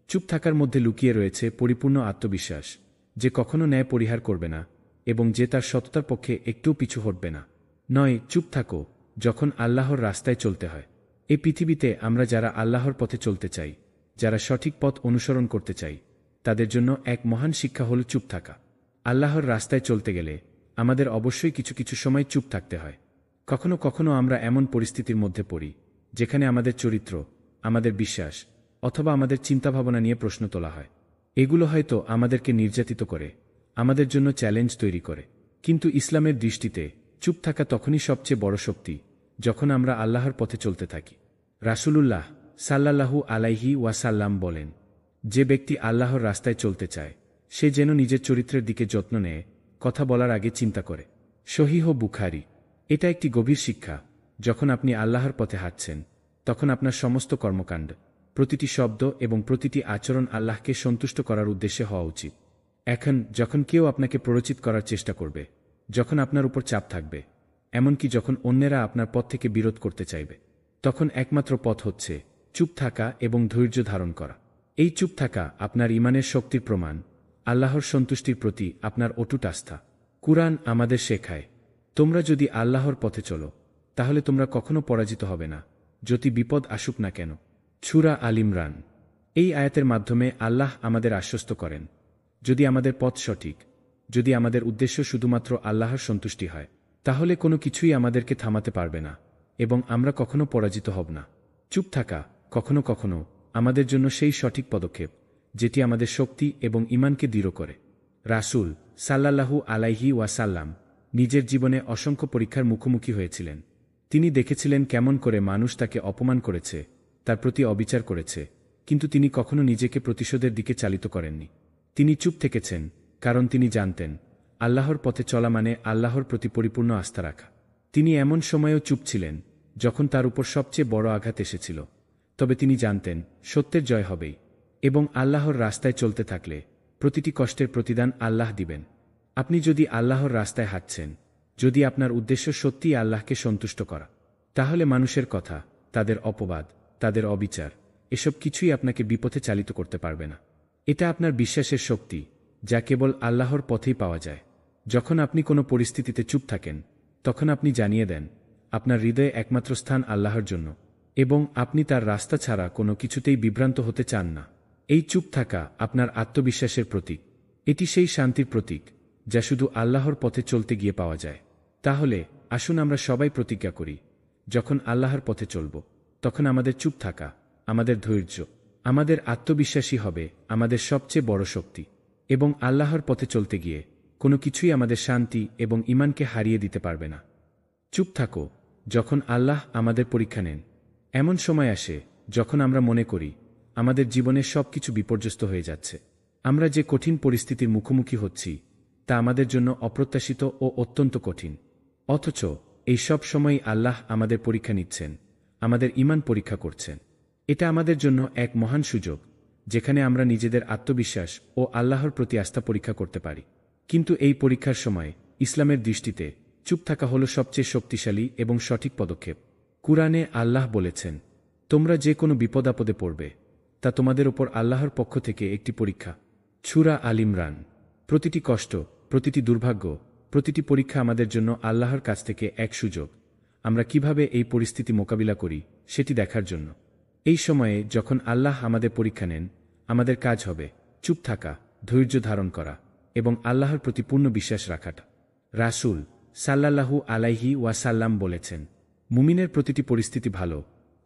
S1: চুপ থাকার মধ্যে লুকিয়ে রয়েছে পরিপূর্ণ আত্মবিশ্বাস, যে কখনো ন্যায় পরিহার করবে না এবং যে তার সততার পক্ষে একটুও পিছু হটবে না। নয়, চুপ থাকো যখন আল্লাহর রাস্তায় চলতে হয়। এই পৃথিবীতে আমরা যারা আল্লাহর পথে চলতে চাই, যারা সঠিক পথ অনুসরণ করতে চাই, তাদের জন্য এক মহান শিক্ষা হল চুপ থাকা। আল্লাহর রাস্তায় চলতে গেলে আমাদের অবশ্যই কিছু কিছু সময় চুপ থাকতে হয়। কখনো কখনো আমরা এমন পরিস্থিতির মধ্যে পড়ি যেখানে আমাদের চরিত্র, আমাদের বিশ্বাস অথবা আমাদের চিন্তাভাবনা নিয়ে প্রশ্ন তোলা হয়। এগুলো হয়তো আমাদেরকে নির্যাতিত করে, আমাদের জন্য চ্যালেঞ্জ তৈরি করে। কিন্তু ইসলামের দৃষ্টিতে চুপ থাকা তখনই সবচেয়ে বড় শক্তি, যখন আমরা আল্লাহর পথে চলতে থাকি। রাসূলুল্লাহ সাল্লাল্লাহু আলাইহি ওয়াসাল্লাম বলেন, যে ব্যক্তি আল্লাহর রাস্তায় চলতে চায় সে যেন নিজের চরিত্রের দিকে যত্ন নেয়, কথা বলার আগে চিন্তা করে। সহিহ বুখারী। এটা একটি গভীর শিক্ষা। যখন আপনি আল্লাহর পথে হাঁটছেন, তখন আপনার সমস্ত কর্মকাণ্ড, প্রতিটি শব্দ এবং প্রতিটি আচরণ আল্লাহকে সন্তুষ্ট করার উদ্দেশ্যে হওয়া উচিত। এখন যখন কেউ আপনাকে প্ররোচিত করার চেষ্টা করবে, যখন আপনার উপর চাপ থাকবে, এমনকি যখন অন্যেরা আপনার পথ থেকে বিরোধ করতে চাইবে, তখন একমাত্র পথ হচ্ছে চুপ থাকা এবং ধৈর্য ধারণ করা। এই চুপ থাকা আপনার ঈমানের শক্তির প্রমাণ, আল্লাহর সন্তুষ্টির প্রতি আপনার অটুট আস্থা। কুরআন আমাদের শেখায়, তোমরা যদি আল্লাহর পথে চলো, তাহলে তোমরা কখনো পরাজিত হবে না, যদি বিপদ আসুক না কেন। সূরা আল ইমরান। এই আয়াতের মাধ্যমে আল্লাহ আমাদের আশ্বস্ত করেন, যদি আমাদের পথ সঠিক, যদি আমাদের উদ্দেশ্য শুধুমাত্র আল্লাহর সন্তুষ্টি হয়, তাহলে কোনো কিছুই আমাদেরকে থামাতে পারবে না এবং আমরা কখনো পরাজিত হব না। চুপ থাকা কখনো কখনো আমাদের জন্য সেই সঠিক পদক্ষেপ যেটি আমাদের শক্তি এবং ঈমানকে দৃঢ় করে। রাসূল সাল্লাল্লাহু আলাইহি ওয়াসাল্লাম নিজের জীবনে অসংখ্য পরীক্ষার মুখোমুখি হয়েছিলেন। তিনি দেখেছিলেন কেমন করে মানুষ তাকে অপমান করেছে, তার প্রতি অবিচার করেছে, কিন্তু তিনি কখনো নিজেকে প্রতিশোধের দিকে চালিত করেননি। তিনি চুপ থেকেছেন কারণ তিনি জানতেন আল্লাহর পথে চলা মানে আল্লাহর প্রতি পরিপূর্ণ আস্থা রাখা। তিনি এমন সময়েও চুপ ছিলেন যখন তার উপর সবচেয়ে বড় আঘাত এসেছিল, তবে তিনি জানতেন সত্যের জয় হবেই এবং আল্লাহর রাস্তায় চলতে থাকলে প্রতিটি কষ্টের প্রতিদান আল্লাহ দিবেন। আপনি যদি আল্লাহর রাস্তায় হাঁটছেন, যদি আপনার উদ্দেশ্য সত্যিই আল্লাহকে সন্তুষ্ট করা, তাহলে মানুষের কথা, তাদের অপবাদ, তাদের অবিচার, এসব কিছুই আপনাকে বিপথে চালিত করতে পারবে না। এটা আপনার বিশ্বাসের শক্তি, যা কেবল আল্লাহর পথেই পাওয়া যায়। যখন আপনি কোনো পরিস্থিতিতে চুপ থাকেন, তখন আপনি জানিয়ে দেন আপনার হৃদয়ে একমাত্র স্থান আল্লাহর জন্য এবং আপনি তার রাস্তা ছাড়া কোনো কিছুতেই বিভ্রান্ত হতে চান না। এই চুপ থাকা আপনার আত্মবিশ্বাসের প্রতীক। এটি সেই শান্তির প্রতীক যা শুধু আল্লাহর পথে চলতে গিয়ে পাওয়া যায়। তাহলে আসুন আমরা সবাই প্রতিজ্ঞা করি, যখন আল্লাহর পথে চলব, তখন আমাদের চুপ থাকা, আমাদের ধৈর্য, আমাদের আত্মবিশ্বাসী হবে আমাদের সবচেয়ে বড় শক্তি এবং আল্লাহর পথে চলতে গিয়ে কোনো কিছুই আমাদের শান্তি এবং ঈমানকে হারিয়ে দিতে পারবে না। চুপ থাকো যখন আল্লাহ আমাদের পরীক্ষা নেন। এমন সময় আসে যখন আমরা মনে করি আমাদের জীবনের সবকিছু বিপর্যস্ত হয়ে যাচ্ছে। আমরা যে কঠিন পরিস্থিতির মুখোমুখি হচ্ছি তা আমাদের জন্য অপ্রত্যাশিত ও অত্যন্ত কঠিন। অথচ এই সব সময়ই আল্লাহ আমাদের পরীক্ষা নিচ্ছেন, আমাদের ঈমান পরীক্ষা করছেন। এটা আমাদের জন্য এক মহান সুযোগ, যেখানে আমরা নিজেদের আত্মবিশ্বাস ও আল্লাহর প্রতি আস্থা পরীক্ষা করতে পারি। কিন্তু এই পরীক্ষার সময় ইসলামের দৃষ্টিতে চুপ থাকা হল সবচেয়ে শক্তিশালী এবং সঠিক পদক্ষেপ। কুরআনে আল্লাহ বলেছেন, তোমরা যে কোনো বিপদাপদে পড়বে, তা তোমাদের ওপর আল্লাহর পক্ষ থেকে একটি পরীক্ষা। সূরা আল ইমরান। প্রতিটি কষ্ট, প্রতিটি দুর্ভাগ্য, প্রতিটি পরীক্ষা আমাদের জন্য আল্লাহর কাছ থেকে এক সুযোগ, আমরা কিভাবে এই পরিস্থিতি মোকাবিলা করি সেটি দেখার জন্য। এই সময়ে যখন আল্লাহ আমাদের পরীক্ষা নেন, আমাদের কাজ হবে চুপ থাকা, ধৈর্য ধারণ করা এবং আল্লাহর প্রতি পূর্ণ বিশ্বাস রাখাটা। রাসূল সাল্লাল্লাহু আলাইহি ওয়াসাল্লাম বলেছেন, মুমিনের প্রতিটি পরিস্থিতি ভালো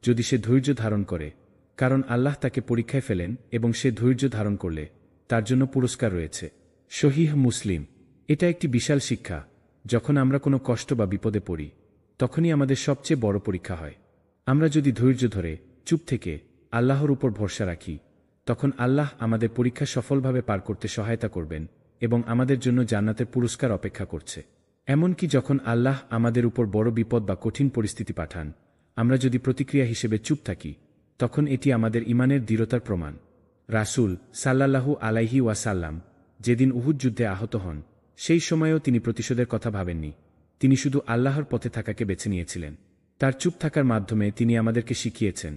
S1: যদি সে ধৈর্য ধারণ করে, কারণ আল্লাহ তাকে পরীক্ষায় ফেলেন এবং সে ধৈর্য ধারণ করলে তার জন্য পুরস্কার রয়েছে। সহিহ মুসলিম। এটা একটি বিশাল শিক্ষা। যখন আমরা কোনো কষ্ট বা বিপদে পড়ি, তখনই আমাদের সবচেয়ে বড় পরীক্ষা হয়। আমরা যদি ধৈর্য ধরে চুপ থেকে আল্লাহর উপর ভরসা রাখি, তখন আল্লাহ আমাদের পরীক্ষা সফলভাবে পার করতে সহায়তা করবেন এবং আমাদের জন্য জান্নাতের পুরস্কার অপেক্ষা করছে। এমনকি যখন আল্লাহ আমাদের উপর বড় বিপদ বা কঠিন পরিস্থিতি পাঠান, আমরা যদি প্রতিক্রিয়া হিসেবে চুপ থাকি, তখন এটি আমাদের ঈমানের দৃঢ়তার প্রমাণ। রাসূল সাল্লাল্লাহু আলাইহি ওয়াসাল্লাম যেদিন উহুদ যুদ্ধে আহত হন, সেই সময়েও তিনি প্রতিশোধের কথা ভাবেননি। তিনি শুধু আল্লাহর পথে থাকাকে বেছে নিয়েছিলেন। তার চুপ থাকার মাধ্যমে তিনি আমাদেরকে শিখিয়েছেন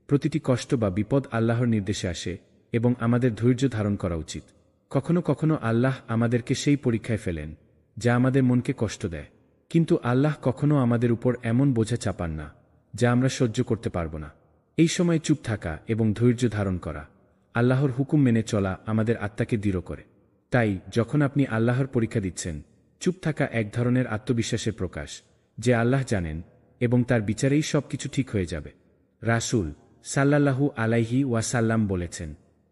S1: প্রতিটি কষ্ট বা বিপদ আল্লাহর নির্দেশে আসে এবং আমাদের ধৈর্য ধারণ করা উচিত। কখনো কখনো আল্লাহ আমাদেরকে সেই পরীক্ষায় ফেলেন যা আমাদের মনকে কষ্ট দেয়, কিন্তু আল্লাহ কখনো আমাদের উপর এমন বোঝা চাপান না যা আমরা সহ্য করতে পারব না। এই সময় চুপ থাকা এবং ধৈর্য ধারণ করা, আল্লাহর হুকুম মেনে চলা আমাদের আত্মাকে দৃঢ় করে। তাই যখন আপনি আল্লাহর পরীক্ষা দিচ্ছেন, চুপ থাকা এক ধরনের আত্মবিশ্বাসের প্রকাশ যে আল্লাহ জানেন এবং তার বিচারেই সবকিছু ঠিক হয়ে যাবে। রাসূল সাল্লাল্লাহু আলাইহি ওয়াসাল্লাম বলেছেন,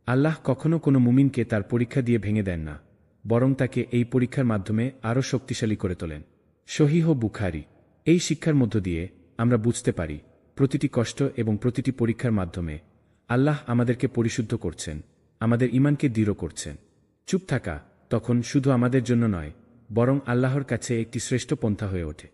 S1: আল্লাহ কখনো কোনো মুমিনকে তার পরীক্ষা দিয়ে ভেঙে দেন না, বরং তাকে এই পরীক্ষার মাধ্যমে আরও শক্তিশালী করে তোলেন। সহিহ বুখারী। এই শিক্ষার মধ্য দিয়ে আমরা বুঝতে পারি প্রতিটি কষ্ট এবং প্রতিটি পরীক্ষার মাধ্যমে আল্লাহ আমাদেরকে পরিশুদ্ধ করছেন, আমাদের ঈমানকে দৃঢ় করছেন। চুপ থাকা তখন শুধু আমাদের জন্য নয়, বরং আল্লাহর কাছে একটি শ্রেষ্ঠ পন্থা হয়ে ওঠে।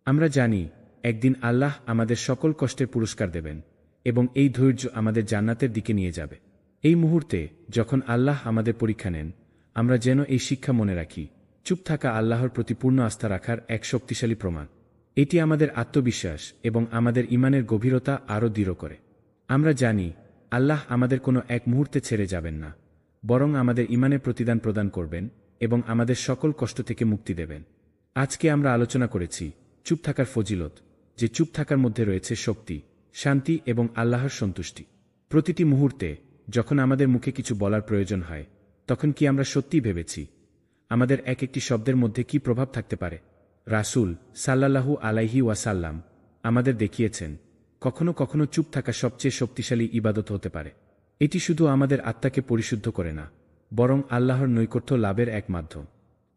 S1: আমরা জানি একদিন আল্লাহ আমাদের সকল কষ্টের পুরস্কার দেবেন এবং এই ধৈর্য আমাদের জান্নাতের দিকে নিয়ে যাবে। এই মুহূর্তে যখন আল্লাহ আমাদের পরীক্ষা নেন, আমরা যেন এই শিক্ষা মনে রাখি, চুপ থাকা আল্লাহর প্রতি পূর্ণ আস্থা রাখার এক শক্তিশালী প্রমাণ। এটি আমাদের আত্মবিশ্বাস এবং আমাদের ঈমানের গভীরতা আরও দৃঢ় করে। আমরা জানি আল্লাহ আমাদের কোনো এক মুহূর্তে ছেড়ে যাবেন না, বরং আমাদের ঈমানের প্রতিদান প্রদান করবেন এবং আমাদের সকল কষ্ট থেকে মুক্তি দেবেন। আজকে আমরা আলোচনা করেছি চুপ থাকার ফজিলত, যে চুপ থাকার মধ্যে রয়েছে শক্তি, শান্তি এবং আল্লাহর সন্তুষ্টি। প্রতিটি মুহূর্তে যখন আমাদের মুখে কিছু বলার প্রয়োজন হয়, তখন কি আমরা সত্যিই ভেবেছি আমাদের এক একটি শব্দের মধ্যে কি প্রভাব থাকতে পারে? রাসূল সাল্লাল্লাহু আলাইহি ওয়াসাল্লাম আমাদের দেখিয়েছেন কখনো কখনো চুপ থাকা সবচেয়ে শক্তিশালী ইবাদত হতে পারে। এটি শুধু আমাদের আত্মাকে পরিশুদ্ধ করে না, বরং আল্লাহর নৈকট্য লাভের এক মাধ্যম।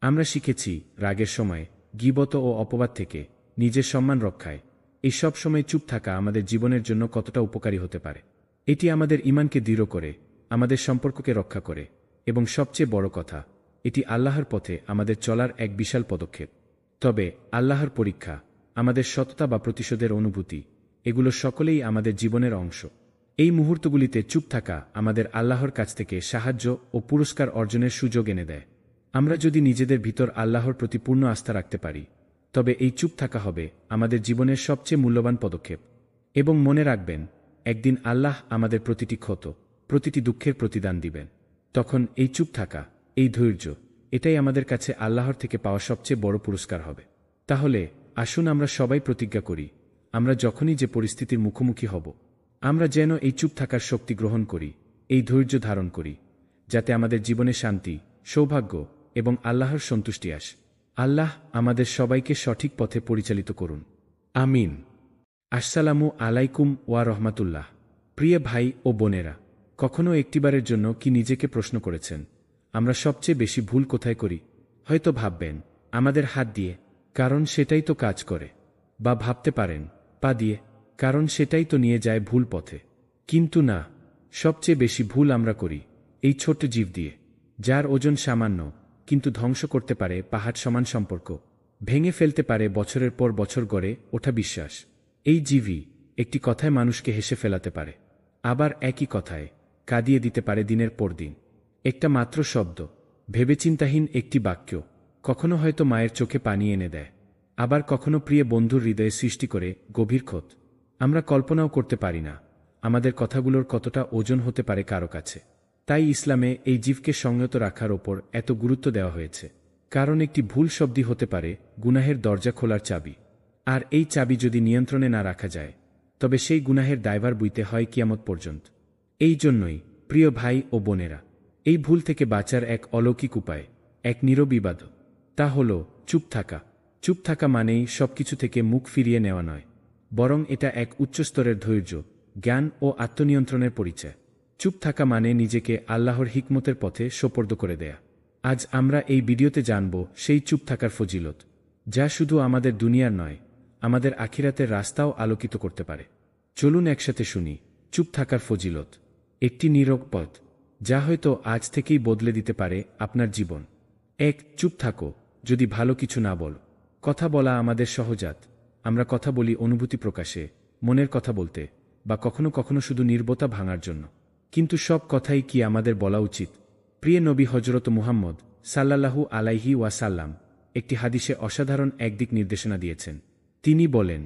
S1: আমরা শিখেছি রাগের সময়, গীবত ও অপবাদ থেকে নিজের সম্মান রক্ষায় এই সব সময় চুপ থাকা আমাদের জীবনের জন্য কতটা উপকারী হতে পারে। এটি আমাদের ঈমানকে দৃঢ় করে, আমাদের সম্পর্ককে রক্ষা করে এবং সবচেয়ে বড় কথা, এটি আল্লাহর পথে আমাদের চলার এক বিশাল পদক্ষেপ। তবে আল্লাহর পরীক্ষা, আমাদের সততা বা প্রতিশোধের অনুভূতি, এগুলো সকলেই আমাদের জীবনের অংশ। এই মুহূর্তগুলিতে চুপ থাকা আমাদের আল্লাহর কাছ থেকে সাহায্য ও পুরস্কার অর্জনের সুযোগ এনে দেয়। আমরা যদি নিজেদের ভিতর আল্লাহর প্রতি পূর্ণ আস্থা রাখতে পারি, তবে এই চুপ থাকা হবে আমাদের জীবনের সবচেয়ে মূল্যবান পদক্ষেপ। এবং মনে রাখবেন, একদিন আল্লাহ আমাদের প্রতিটি ক্ষত, প্রতিটি দুঃখের প্রতিদান দিবেন। তখন এই চুপ থাকা, এই ধৈর্য, এটাই আমাদের কাছে আল্লাহর থেকে পাওয়া সবচেয়ে বড় পুরস্কার হবে। তাহলে আসুন আমরা সবাই প্রতিজ্ঞা করি, আমরা যখনই যে পরিস্থিতির মুখোমুখি হব, আমরা যেন এই চুপ থাকার শক্তি গ্রহণ করি, এই ধৈর্য ধারণ করি, যাতে আমাদের জীবনে শান্তি, সৌভাগ্য এবং আল্লাহর সন্তুষ্টি আসে। আল্লাহ আমাদের সবাইকে সঠিক পথে পরিচালিত করুন। আমিন। আসসালামু আলাইকুম ওয়া রহমাতুল্লাহ। প্রিয় ভাই ও বোনেরা, কখনো একটিবারের জন্য কি নিজেকে প্রশ্ন করেছেন আমরা সবচেয়ে বেশি ভুল কোথায় করি? হয়তো ভাববেন আমাদের হাত দিয়ে, কারণ সেটাই তো কাজ করে। বা ভাবতে পারেন পা দিয়ে, কারণ সেটাই তো নিয়ে যায় ভুল পথে। কিন্তু না, সবচেয়ে বেশি ভুল আমরা করি এই ছোট্ট জীব দিয়ে, যার ওজন সামান্য কিন্তু ধ্বংস করতে পারে পাহাড় সমান সম্পর্ক, ভেঙে ফেলতে পারে বছরের পর বছর গড়ে ওঠা বিশ্বাস। এই জীবই একটি কথায় মানুষকে হেসে ফেলাতে পারে, আবার একই কথায় কাঁদিয়ে দিতে পারে দিনের পর দিন। একটা মাত্র শব্দ, ভেবেচিন্তাহীন একটি বাক্য, কখনো হয়তো মায়ের চোখে পানি এনে দেয়, আবার কখনো প্রিয় বন্ধুর হৃদয়ে সৃষ্টি করে গভীর ক্ষত। আমরা কল্পনাও করতে পারি না আমাদের কথাগুলোর কতটা ওজন হতে পারে কারো কাছে। তাই ইসলামে এই জীবকে সংযত রাখার ওপর এত গুরুত্ব দেওয়া হয়েছে, কারণ একটি ভুল শব্দই হতে পারে গুনাহের দরজা খোলার চাবি। আর এই চাবি যদি নিয়ন্ত্রণে না রাখা যায়, তবে সেই গুনাহের দায়ভার বইতে হয় কিয়ামত পর্যন্ত। এই জন্যই প্রিয় ভাই ও বোনেরা, এই ভুল থেকে বাঁচার এক অলৌকিক উপায়, এক নীরব ইবাদত, তা হল চুপ থাকা। চুপ থাকা মানেই সবকিছু থেকে মুখ ফিরিয়ে নেওয়া নয়, বরং এটা এক উচ্চস্তরের ধৈর্য, জ্ঞান ও আত্মনিয়ন্ত্রণের পরিচয়। চুপ থাকা মানে নিজেকে আল্লাহর হিকমতের পথে সোপর্দ করে দেয়া। আজ আমরা এই ভিডিওতে জানব সেই চুপ থাকার ফজিলত, যা শুধু আমাদের দুনিয়ার নয়, আমাদের আখিরাতের রাস্তাও আলোকিত করতে পারে। চলুন একসাথে শুনি চুপ থাকার ফজিলত, একটি নীরব পথ যা হয়তো আজ থেকেই বদলে দিতে পারে আপনার জীবন। 1. চুপ থাকো যদি ভালো কিছু না বলো। কথা বলা আমাদের সহজাত। আমরা কথা বলি অনুভূতি প্রকাশে, মনের কথা বলতে, বা কখনো কখনো শুধু নীরবতা ভাঙার জন্য। কিন্তু সব কথাই কি আমাদের বলা উচিত? প্রিয় নবী হযরত মুহাম্মদ সাল্লাল্লাহু আলাইহি ওয়াসাল্লাম একটি হাদিসে অসাধারণ একদিক নির্দেশনা দিয়েছেন। তিনি বলেন,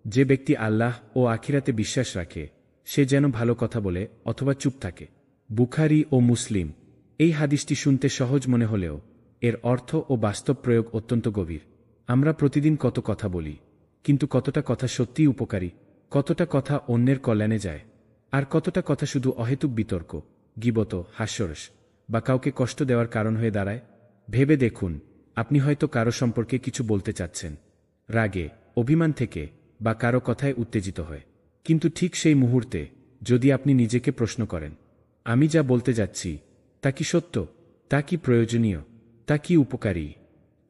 S1: যে ব্যক্তি আল্লাহ ও আখিরাতে বিশ্বাস রাখে সে যেন ভালো কথা বলে অথবা চুপ থাকে। বুখারী ও মুসলিম। এই হাদিসটি শুনতে সহজ মনে হলেও এর অর্থ ও বাস্তব প্রয়োগ অত্যন্ত গভীর। আমরা প্রতিদিন কত কথা বলি, কিন্তু কতটা কথা সত্যিই উপকারী, কতটা কথা অন্যের কল্যাণে যায়, আর কতটা কথা শুধু অহেতুক বিতর্ক, গীবত, হাস্যরস বা কাউকে কষ্ট দেওয়ার কারণ হয়ে দাঁড়ায়? ভেবে দেখুন, আপনি হয়তো কারো সম্পর্কে কিছু বলতে চাচ্ছেন, রাগে, অভিমান থেকে বা কারো কথায় উত্তেজিত হয়, কিন্তু ঠিক সেই মুহূর্তে যদি আপনি নিজেকে প্রশ্ন করেন, আমি যা বলতে যাচ্ছি তা কি সত্য, তা কি প্রয়োজনীয়, তা কি উপকারী?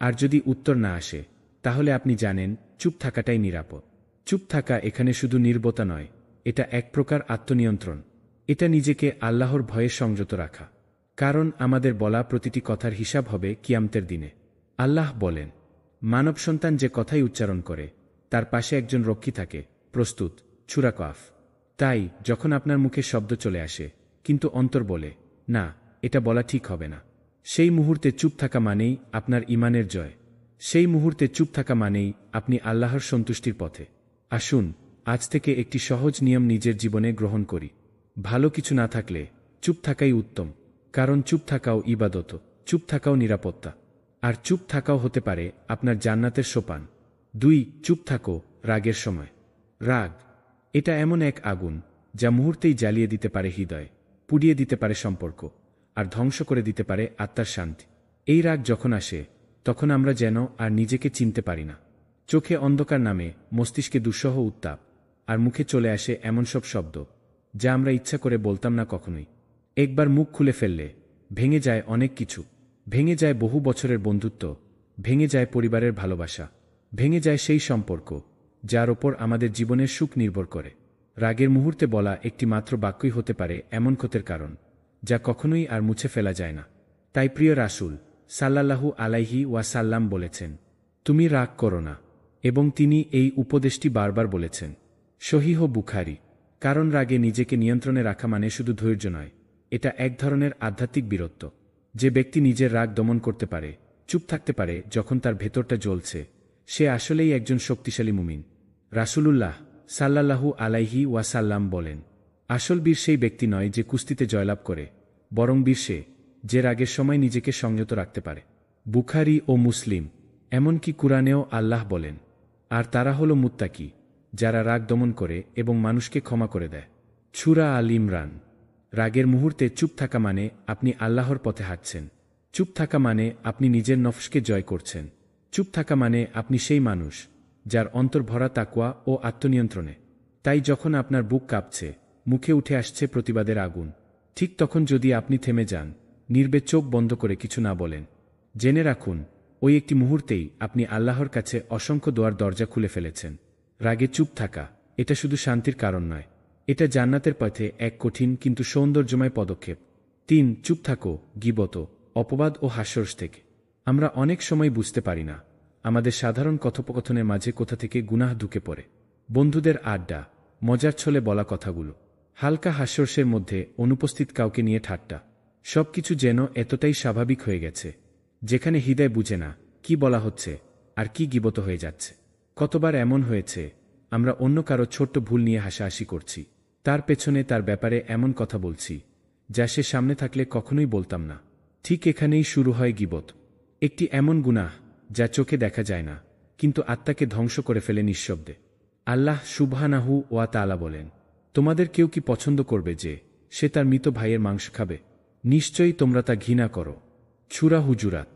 S1: আর যদি উত্তর না আসে, তাহলে আপনি জানেন চুপ থাকাটাই নিরাপদ। চুপ থাকা এখানে শুধু নীরবতা নয়, এটা এক প্রকার আত্মনিয়ন্ত্রণ। এটা নিজেকে আল্লাহর ভয়ে সংযত রাখা। কারণ আমাদের বলা প্রতিটি কথার হিসাব হবে কিয়ামতের দিনে। আল্লাহ বলেন, মানব সন্তান যে কথাই উচ্চারণ করে তার পাশে একজন রক্ষী থাকে, প্রস্তুত। সূরা কফ। তাই যখন আপনার মুখে শব্দ চলে আসে কিন্তু অন্তর বলে, না, এটা বলা ঠিক হবে না, সেই মুহূর্তে চুপ থাকা মানেই আপনার ঈমানের জয়। সেই মুহূর্তে চুপ থাকা মানেই আপনি আল্লাহর সন্তুষ্টির পথে। আসুন আজ থেকে একটি সহজ নিয়ম নিজের জীবনে গ্রহণ করি। ভালো কিছু না থাকলে চুপ থাকাই উত্তম, কারণ চুপ থাকাও ইবাদত, চুপ থাকাও নিরাপত্তা, আর চুপ থাকাও হতে পারে আপনার জান্নাতের সোপান। 2. চুপ থাকো রাগের সময়। রাগ এটা এমন এক আগুন যা মুহূর্তেই জ্বালিয়ে দিতে পারে হৃদয়, পুড়িয়ে দিতে পারে সম্পর্ক, আর ধ্বংস করে দিতে পারে আত্মার শান্তি। এই রাগ যখন আসে তখন আমরা যেন আর নিজেকে চিনতে পারি না। চোখে অন্ধকার নামে, মস্তিষ্কে দুঃসহ উত্তাপ, আর মুখে চলে আসে এমন সব শব্দ যা আমরা ইচ্ছা করে বলতাম না কখনোই। একবার মুখ খুলে ফেললে ভেঙে যায় অনেক কিছু। ভেঙে যায় বহু বছরের বন্ধুত্ব, ভেঙে যায় পরিবারের ভালোবাসা, ভেঙে যায় সেই সম্পর্ক যার ওপর আমাদের জীবনের সুখ নির্ভর করে। রাগের মুহূর্তে বলা একটি মাত্র বাক্যই হতে পারে এমন ক্ষতের কারণ যা কখনোই আর মুছে ফেলা যায় না। তাই প্রিয় রাসূল সাল্লাল্লাহু আলাইহি ওয়াসাল্লাম বলেছেন, তুমি রাগ করো না, এবং তিনি এই উপদেশটি বারবার বলেছেন। সহিহ বুখারী। কারণ রাগে নিজেকে নিয়ন্ত্রণে রাখা মানে শুধু ধৈর্য নয়, এটা এক ধরনের আধ্যাত্মিক বীরত্ব। যে ব্যক্তি নিজের রাগ দমন করতে পারে, চুপ থাকতে পারে যখন তার ভেতরটা জ্বলছে, সে আসলেই একজন শক্তিশালী মুমিন। রাসূলুল্লাহ সাল্লাল্লাহু আলাইহি ওয়াসাল্লাম বলেন, আসল বীর সেই ব্যক্তি নয় যে কুস্তিতে জয়লাভ করে, বরং বীর সে যে রাগের সময় নিজেকে সংযত রাখতে পারে। বুখারী ও মুসলিম। এমনকি কুরআনেও আল্লাহ বলেন, আর তারা হলো মুত্তাকি, যারা রাগ দমন করে এবং মানুষকে ক্ষমা করে দেয়। সূরা আল ইমরান। রাগের মুহূর্তে চুপ থাকা মানে আপনি আল্লাহর পথে হাঁটছেন। চুপ থাকা মানে আপনি নিজের নফসকে জয় করছেন। চুপ থাকা মানে আপনি সেই মানুষ যার অন্তর ভরা তাকওয়া ও আত্মনিয়ন্ত্রণে। তাই যখন আপনার বুক কাঁপছে, মুখে উঠে আসছে প্রতিবাদের আগুন, ঠিক তখন যদি আপনি থেমে যান, নীরবে চোখ বন্ধ করে কিছু না বলেন, জেনে রাখুন ওই একটি মুহূর্তেই আপনি আল্লাহর কাছে অসংখ্য দোয়ার দরজা খুলে ফেলেছেন। রাগে চুপ থাকা এটা শুধু শান্তির কারণ নয়, এটা জান্নাতের পথে এক কঠিন কিন্তু সৌন্দর্যময় পদক্ষেপ। 3. চুপ থাকো গীবত, অপবাদ ও হাস্যরস থেকে। আমরা অনেক সময় বুঝতে পারি না আমাদের সাধারণ কথোপকথনের মাঝে কোথা থেকে গুনাহ ঢুকে পড়ে। বন্ধুদের আড্ডা, মজার ছলে বলা কথাগুলো, হালকা হাস্যরসের মধ্যে অনুপস্থিত কাউকে নিয়ে ঠাট্টা, সবকিছু যেন এতটাই স্বাভাবিক হয়ে গেছে, যেখানে হৃদয় বুঝে না কি বলা হচ্ছে আর কি গীবত হয়ে যাচ্ছে। কতবার এমন হয়েছে আমরা অন্য কারো ছোট্ট ভুল নিয়ে হাসাহাসি করছি, তার পেছনে তার ব্যাপারে এমন কথা বলছি যা সে সামনে থাকলে কখনোই বলতাম না। ঠিক এখানেই শুরু হয় গীবত, একটি এমন গুনাহ যা চোখে দেখা যায় না কিন্তু আত্মাকে ধ্বংস করে ফেলে নিঃশব্দে। আল্লাহ সুবহানাহু ওয়া তাআলা বলেন, তোমাদের কেউ কি পছন্দ করবে যে সে তার মৃত ভাইয়ের মাংস খাবে? নিশ্চয়ই তোমরা তা ঘৃণা করো। সূরা হুজুরাত।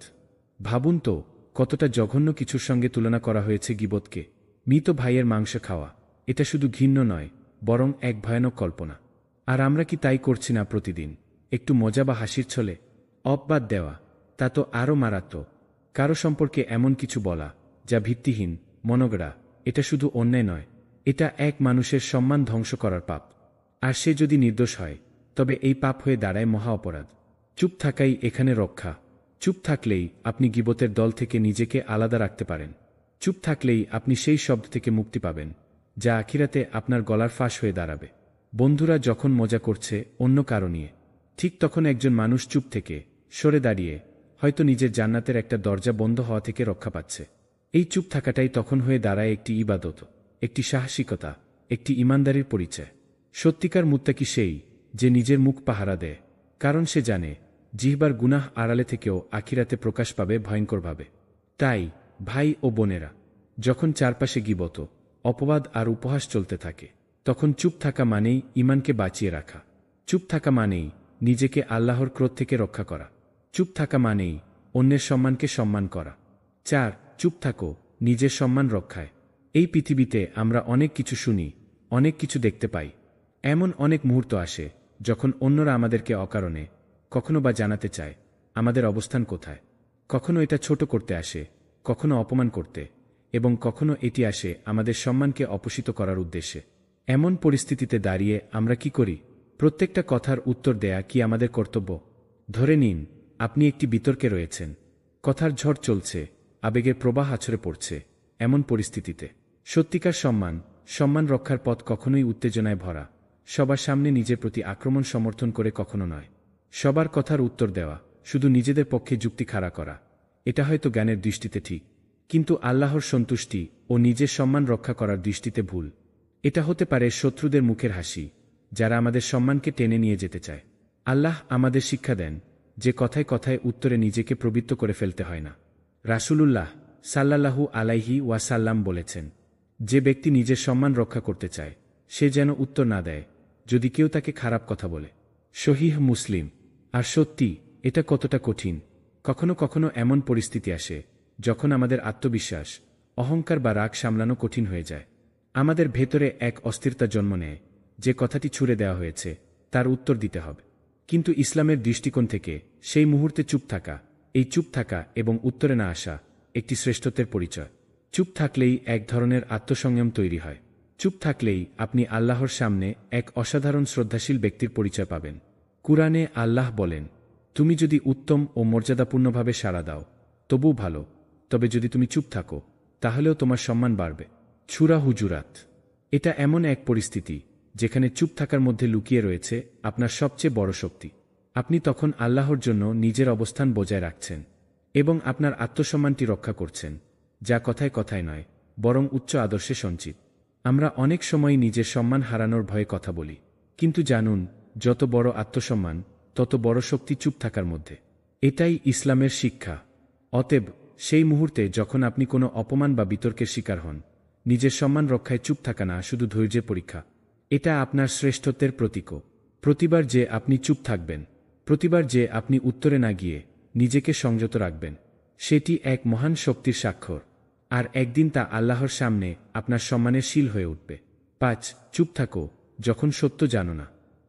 S1: ভাবুন তো কতটা জঘন্য কিছুর সঙ্গে তুলনা করা হয়েছে গীবতকে। মৃত ভাইয়ের মাংস খাওয়া এটা শুধু ঘৃণ্য নয়, বরং এক ভয়ানক কল্পনা। আর আমরা কি তাই করছি না প্রতিদিন? একটু মজা বা হাসির ছলে অপবাদ দেওয়া, তা তো আরও মারাত্মক। কারো সম্পর্কে এমন কিছু বলা যা ভিত্তিহীন, মনগড়া, এটা শুধু অন্যায় নয়, এটা এক মানুষের সম্মান ধ্বংস করার পাপ। আর সে যদি নির্দোষ হয় তবে এই পাপ হয়ে দাঁড়ায় মহা অপরাধ। চুপ থাকাই এখানে রক্ষা। চুপ থাকলেই আপনি গীবতের দল থেকে নিজেকে আলাদা রাখতে পারেন। চুপ থাকলেই আপনি সেই শব্দ থেকে মুক্তি পাবেন যা আখিরাতে আপনার গলার ফাঁস হয়ে দাঁড়াবে। বন্ধুরা যখন মজা করছে অন্য কারো নিয়ে, ঠিক তখন একজন মানুষ চুপ থেকে সরে দাঁড়িয়ে হয়তো নিজের জান্নাতের একটা দরজা বন্ধ হওয়া থেকে রক্ষা পাচ্ছে। এই চুপ থাকাটাই তখন হয়ে দাঁড়ায় একটি ইবাদত। একটি সাহসিকতা, একটি ইমানদারির পরিচয়। সত্যিকার মুত্তাকি সেই যে নিজের মুখ পাহারা দেয়, কারণ সে জানে জিহ্বার গুনাহ আড়ালে থেকেও আখিরাতে প্রকাশ পাবে ভয়ঙ্করভাবে। তাই ভাই ও বোনেরা, যখন চারপাশে গীবত, অপবাদ আর উপহাস চলতে থাকে, তখন চুপ থাকা মানেই ঈমানকে বাঁচিয়ে রাখা। চুপ থাকা মানেই নিজেকে আল্লাহর ক্রোধ থেকে রক্ষা করা। চুপ থাকা মানেই অন্যের সম্মানকে সম্মান করা। 4. চুপ থাকো নিজের সম্মান রক্ষায়। এই পৃথিবীতে আমরা অনেক কিছু শুনি, অনেক কিছু দেখতে পাই। এমন অনেক মুহূর্ত আসে যখন অন্যরা আমাদেরকে অকারণে কখনো বা জানাতে চায় আমাদের অবস্থান কোথায়। কখনো এটা ছোট করতে আসে, কখনো অপমান করতে, এবং কখনো এটি আসে আমাদের সম্মানকে অপসিত করার উদ্দেশ্যে। এমন পরিস্থিতিতে দাঁড়িয়ে আমরা কি করি? প্রত্যেকটা কথার উত্তর দেয়া কি আমাদের কর্তব্য? ধরে নিন আপনি একটি বিতর্কে রয়েছেন, কথার ঝড় চলছে, আবেগের প্রবাহ আছড়ে পড়ছে। এমন পরিস্থিতিতে সত্যিকার সম্মান রক্ষার পথ কখনোই উত্তেজনায় ভরা, সবার সামনে নিজের প্রতি আক্রমণ সমর্থন করে কখনো নয়। সবার কথার উত্তর দেওয়া, শুধু নিজেদের পক্ষে যুক্তি খাড়া করা, এটা হয়তো জ্ঞানের দৃষ্টিতে ঠিক, কিন্তু আল্লাহর সন্তুষ্টি ও নিজের সম্মান রক্ষা করার দৃষ্টিতে ভুল। এটা হতে পারে শত্রুদের মুখের হাসি, যারা আমাদের সম্মানকে টেনে নিয়ে যেতে চায়। আল্লাহ আমাদের শিক্ষা দেন যে কথায় কথায় উত্তরে নিজেকে প্রবৃত্ত করে ফেলতে হয় না। রাসূলুল্লাহ সাল্লাল্লাহু আলাইহি ওয়াসাল্লাম বলেছেন, যে ব্যক্তি নিজের সম্মান রক্ষা করতে চায় সে যেন উত্তর না দেয় যদি কেউ তাকে খারাপ কথা বলে। সহিহ মুসলিম। আর সত্যি, এটা কতটা কঠিন। কখনো কখনো এমন পরিস্থিতি আসে যখন আমাদের আত্মবিশ্বাস, অহংকার বা রাগ সামলানো কঠিন হয়ে যায়। আমাদের ভেতরে এক অস্থিরতা জন্ম নেয় যে কথাটি ছুড়ে দেওয়া হয়েছে তার উত্তর দিতে হবে। কিন্তু ইসলামের দৃষ্টিকোণ থেকে সেই মুহূর্তে চুপ থাকা, এই চুপ থাকা এবং উত্তরে না আসা একটি শ্রেষ্ঠত্বের পরিচয়। চুপ থাকলেই এক ধরনের আত্মসংযম তৈরি হয়। চুপ থাকলেই আপনি আল্লাহর সামনে এক অসাধারণ শ্রদ্ধাশীল ব্যক্তির পরিচয় পাবেন। কুরআনে আল্লাহ বলেন, তুমি যদি উত্তম ও মর্যাদাপূর্ণভাবে সাড়া দাও তবুও ভালো, তবে যদি তুমি চুপ থাকো তাহলেও তোমার সম্মান বাড়বে। সূরা হুজুরাত। এটা এমন এক পরিস্থিতি যেখানে চুপ থাকার মধ্যে লুকিয়ে রয়েছে আপনার সবচেয়ে বড় শক্তি। আপনি তখন আল্লাহর জন্য নিজের অবস্থান বজায় রাখছেন এবং আপনার আত্মসম্মানটি রক্ষা করছেন, যা কথায় কথায় নয়, বরং উচ্চ আদর্শে সঞ্চিত। আমরা অনেক সময় নিজের সম্মান হারানোর ভয়ে কথা বলি, কিন্তু জানুন, যত বড় আত্মসম্মান তত বড় শক্তি চুপ থাকার মধ্যে। এটাই ইসলামের শিক্ষা। অতএব সেই মুহূর্তে যখন আপনি কোনো অপমান বা বিতর্কের শিকার হন, নিজের সম্মান রক্ষায় চুপ থাকা না শুধু ধৈর্যের পরীক্ষা, এটা আপনার শ্রেষ্ঠত্বের প্রতীকও। প্রতিবার যে আপনি চুপ থাকবেন, প্রতিবার যে আপনি উত্তরে না গিয়ে নিজেকে সংযত রাখবেন, সেটি এক মহান শক্তির স্বাক্ষর। আর একদিন তা আল্লাহর সামনে আপনার সম্মানের শিল হয়ে উঠবে। 5. চুপ থাকো যখন সত্য জানো না।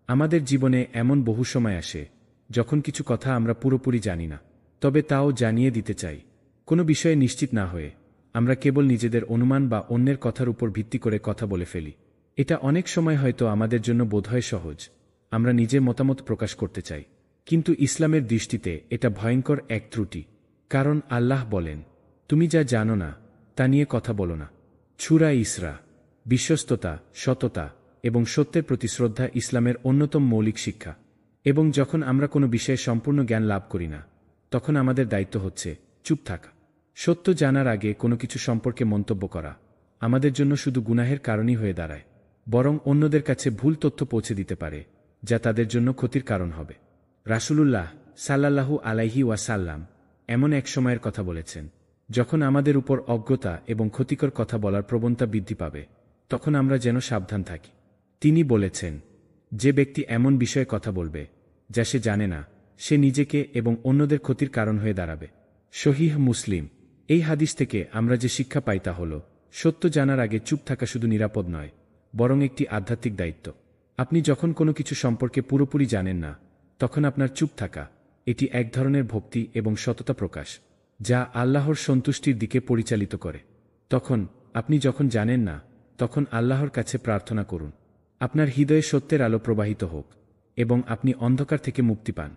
S1: আমাদের জীবনে এমন বহু সময় আসে যখন কিছু কথা আমরা পুরোপুরি জানি না, তবে তাও জানিয়ে দিতে চাই। কোনো বিষয়ে নিশ্চিত না হয়ে আমরা কেবল নিজেদের অনুমান বা অন্যের কথার উপর ভিত্তি করে কথা বলে ফেলি। এটা অনেক সময় হয়তো আমাদের জন্য বোধহয় সহজ, আমরা নিজের মতামত প্রকাশ করতে চাই, কিন্তু ইসলামের দৃষ্টিতে এটা ভয়ঙ্কর এক ত্রুটি। কারণ আল্লাহ বলেন, তুমি যা জানো না তা নিয়ে কথা বলো না। সূরা ইসরা। বিশ্বস্ততা, সততা এবং সত্যের প্রতি শ্রদ্ধা ইসলামের অন্যতম মৌলিক শিক্ষা। এবং যখন আমরা কোনো বিষয়ে সম্পূর্ণ জ্ঞান লাভ করি না, তখন আমাদের দায়িত্ব হচ্ছে চুপ থাকা। সত্য জানার আগে কোনো কিছু সম্পর্কে মন্তব্য করা আমাদের জন্য শুধু গুনাহের কারণই হয়ে দাঁড়ায়, বরং অন্যদের কাছে ভুল তথ্য পৌঁছে দিতে পারে যা তাদের জন্য ক্ষতির কারণ হবে। রাসূলুল্লাহ সাল্লাল্লাহু আলাইহি ওয়াসাল্লাম এমন এক সময়ের কথা বলেছেন যখন আমাদের উপর অজ্ঞতা এবং ক্ষতিকর কথা বলার প্রবণতা বৃদ্ধি পাবে, তখন আমরা যেন সাবধান থাকি। তিনি বলেছেন, যে ব্যক্তি এমন বিষয়ে কথা বলবে যা সে জানে না, সে নিজেকে এবং অন্যদের ক্ষতির কারণ হয়ে দাঁড়াবে। সহিহ মুসলিম। এই হাদিস থেকে আমরা যে শিক্ষা পাই তা হল, সত্য জানার আগে চুপ থাকা শুধু নিরাপদ নয়, বরং একটি আধ্যাত্মিক দায়িত্ব। আপনি যখন কোনো কিছু সম্পর্কে পুরোপুরি জানেন না, তখন আপনার চুপ থাকা এটি এক ধরনের ভক্তি এবং সততা প্রকাশ, যা আল্লাহর সন্তুষ্টির দিকে পরিচালিত করে। তখন আপনি যখন জানেন না, তখন আল্লাহর কাছে প্রার্থনা করুন আপনার হৃদয়ে সত্যের আলো প্রবাহিত হোক এবং আপনি অন্ধকার থেকে মুক্তি পান।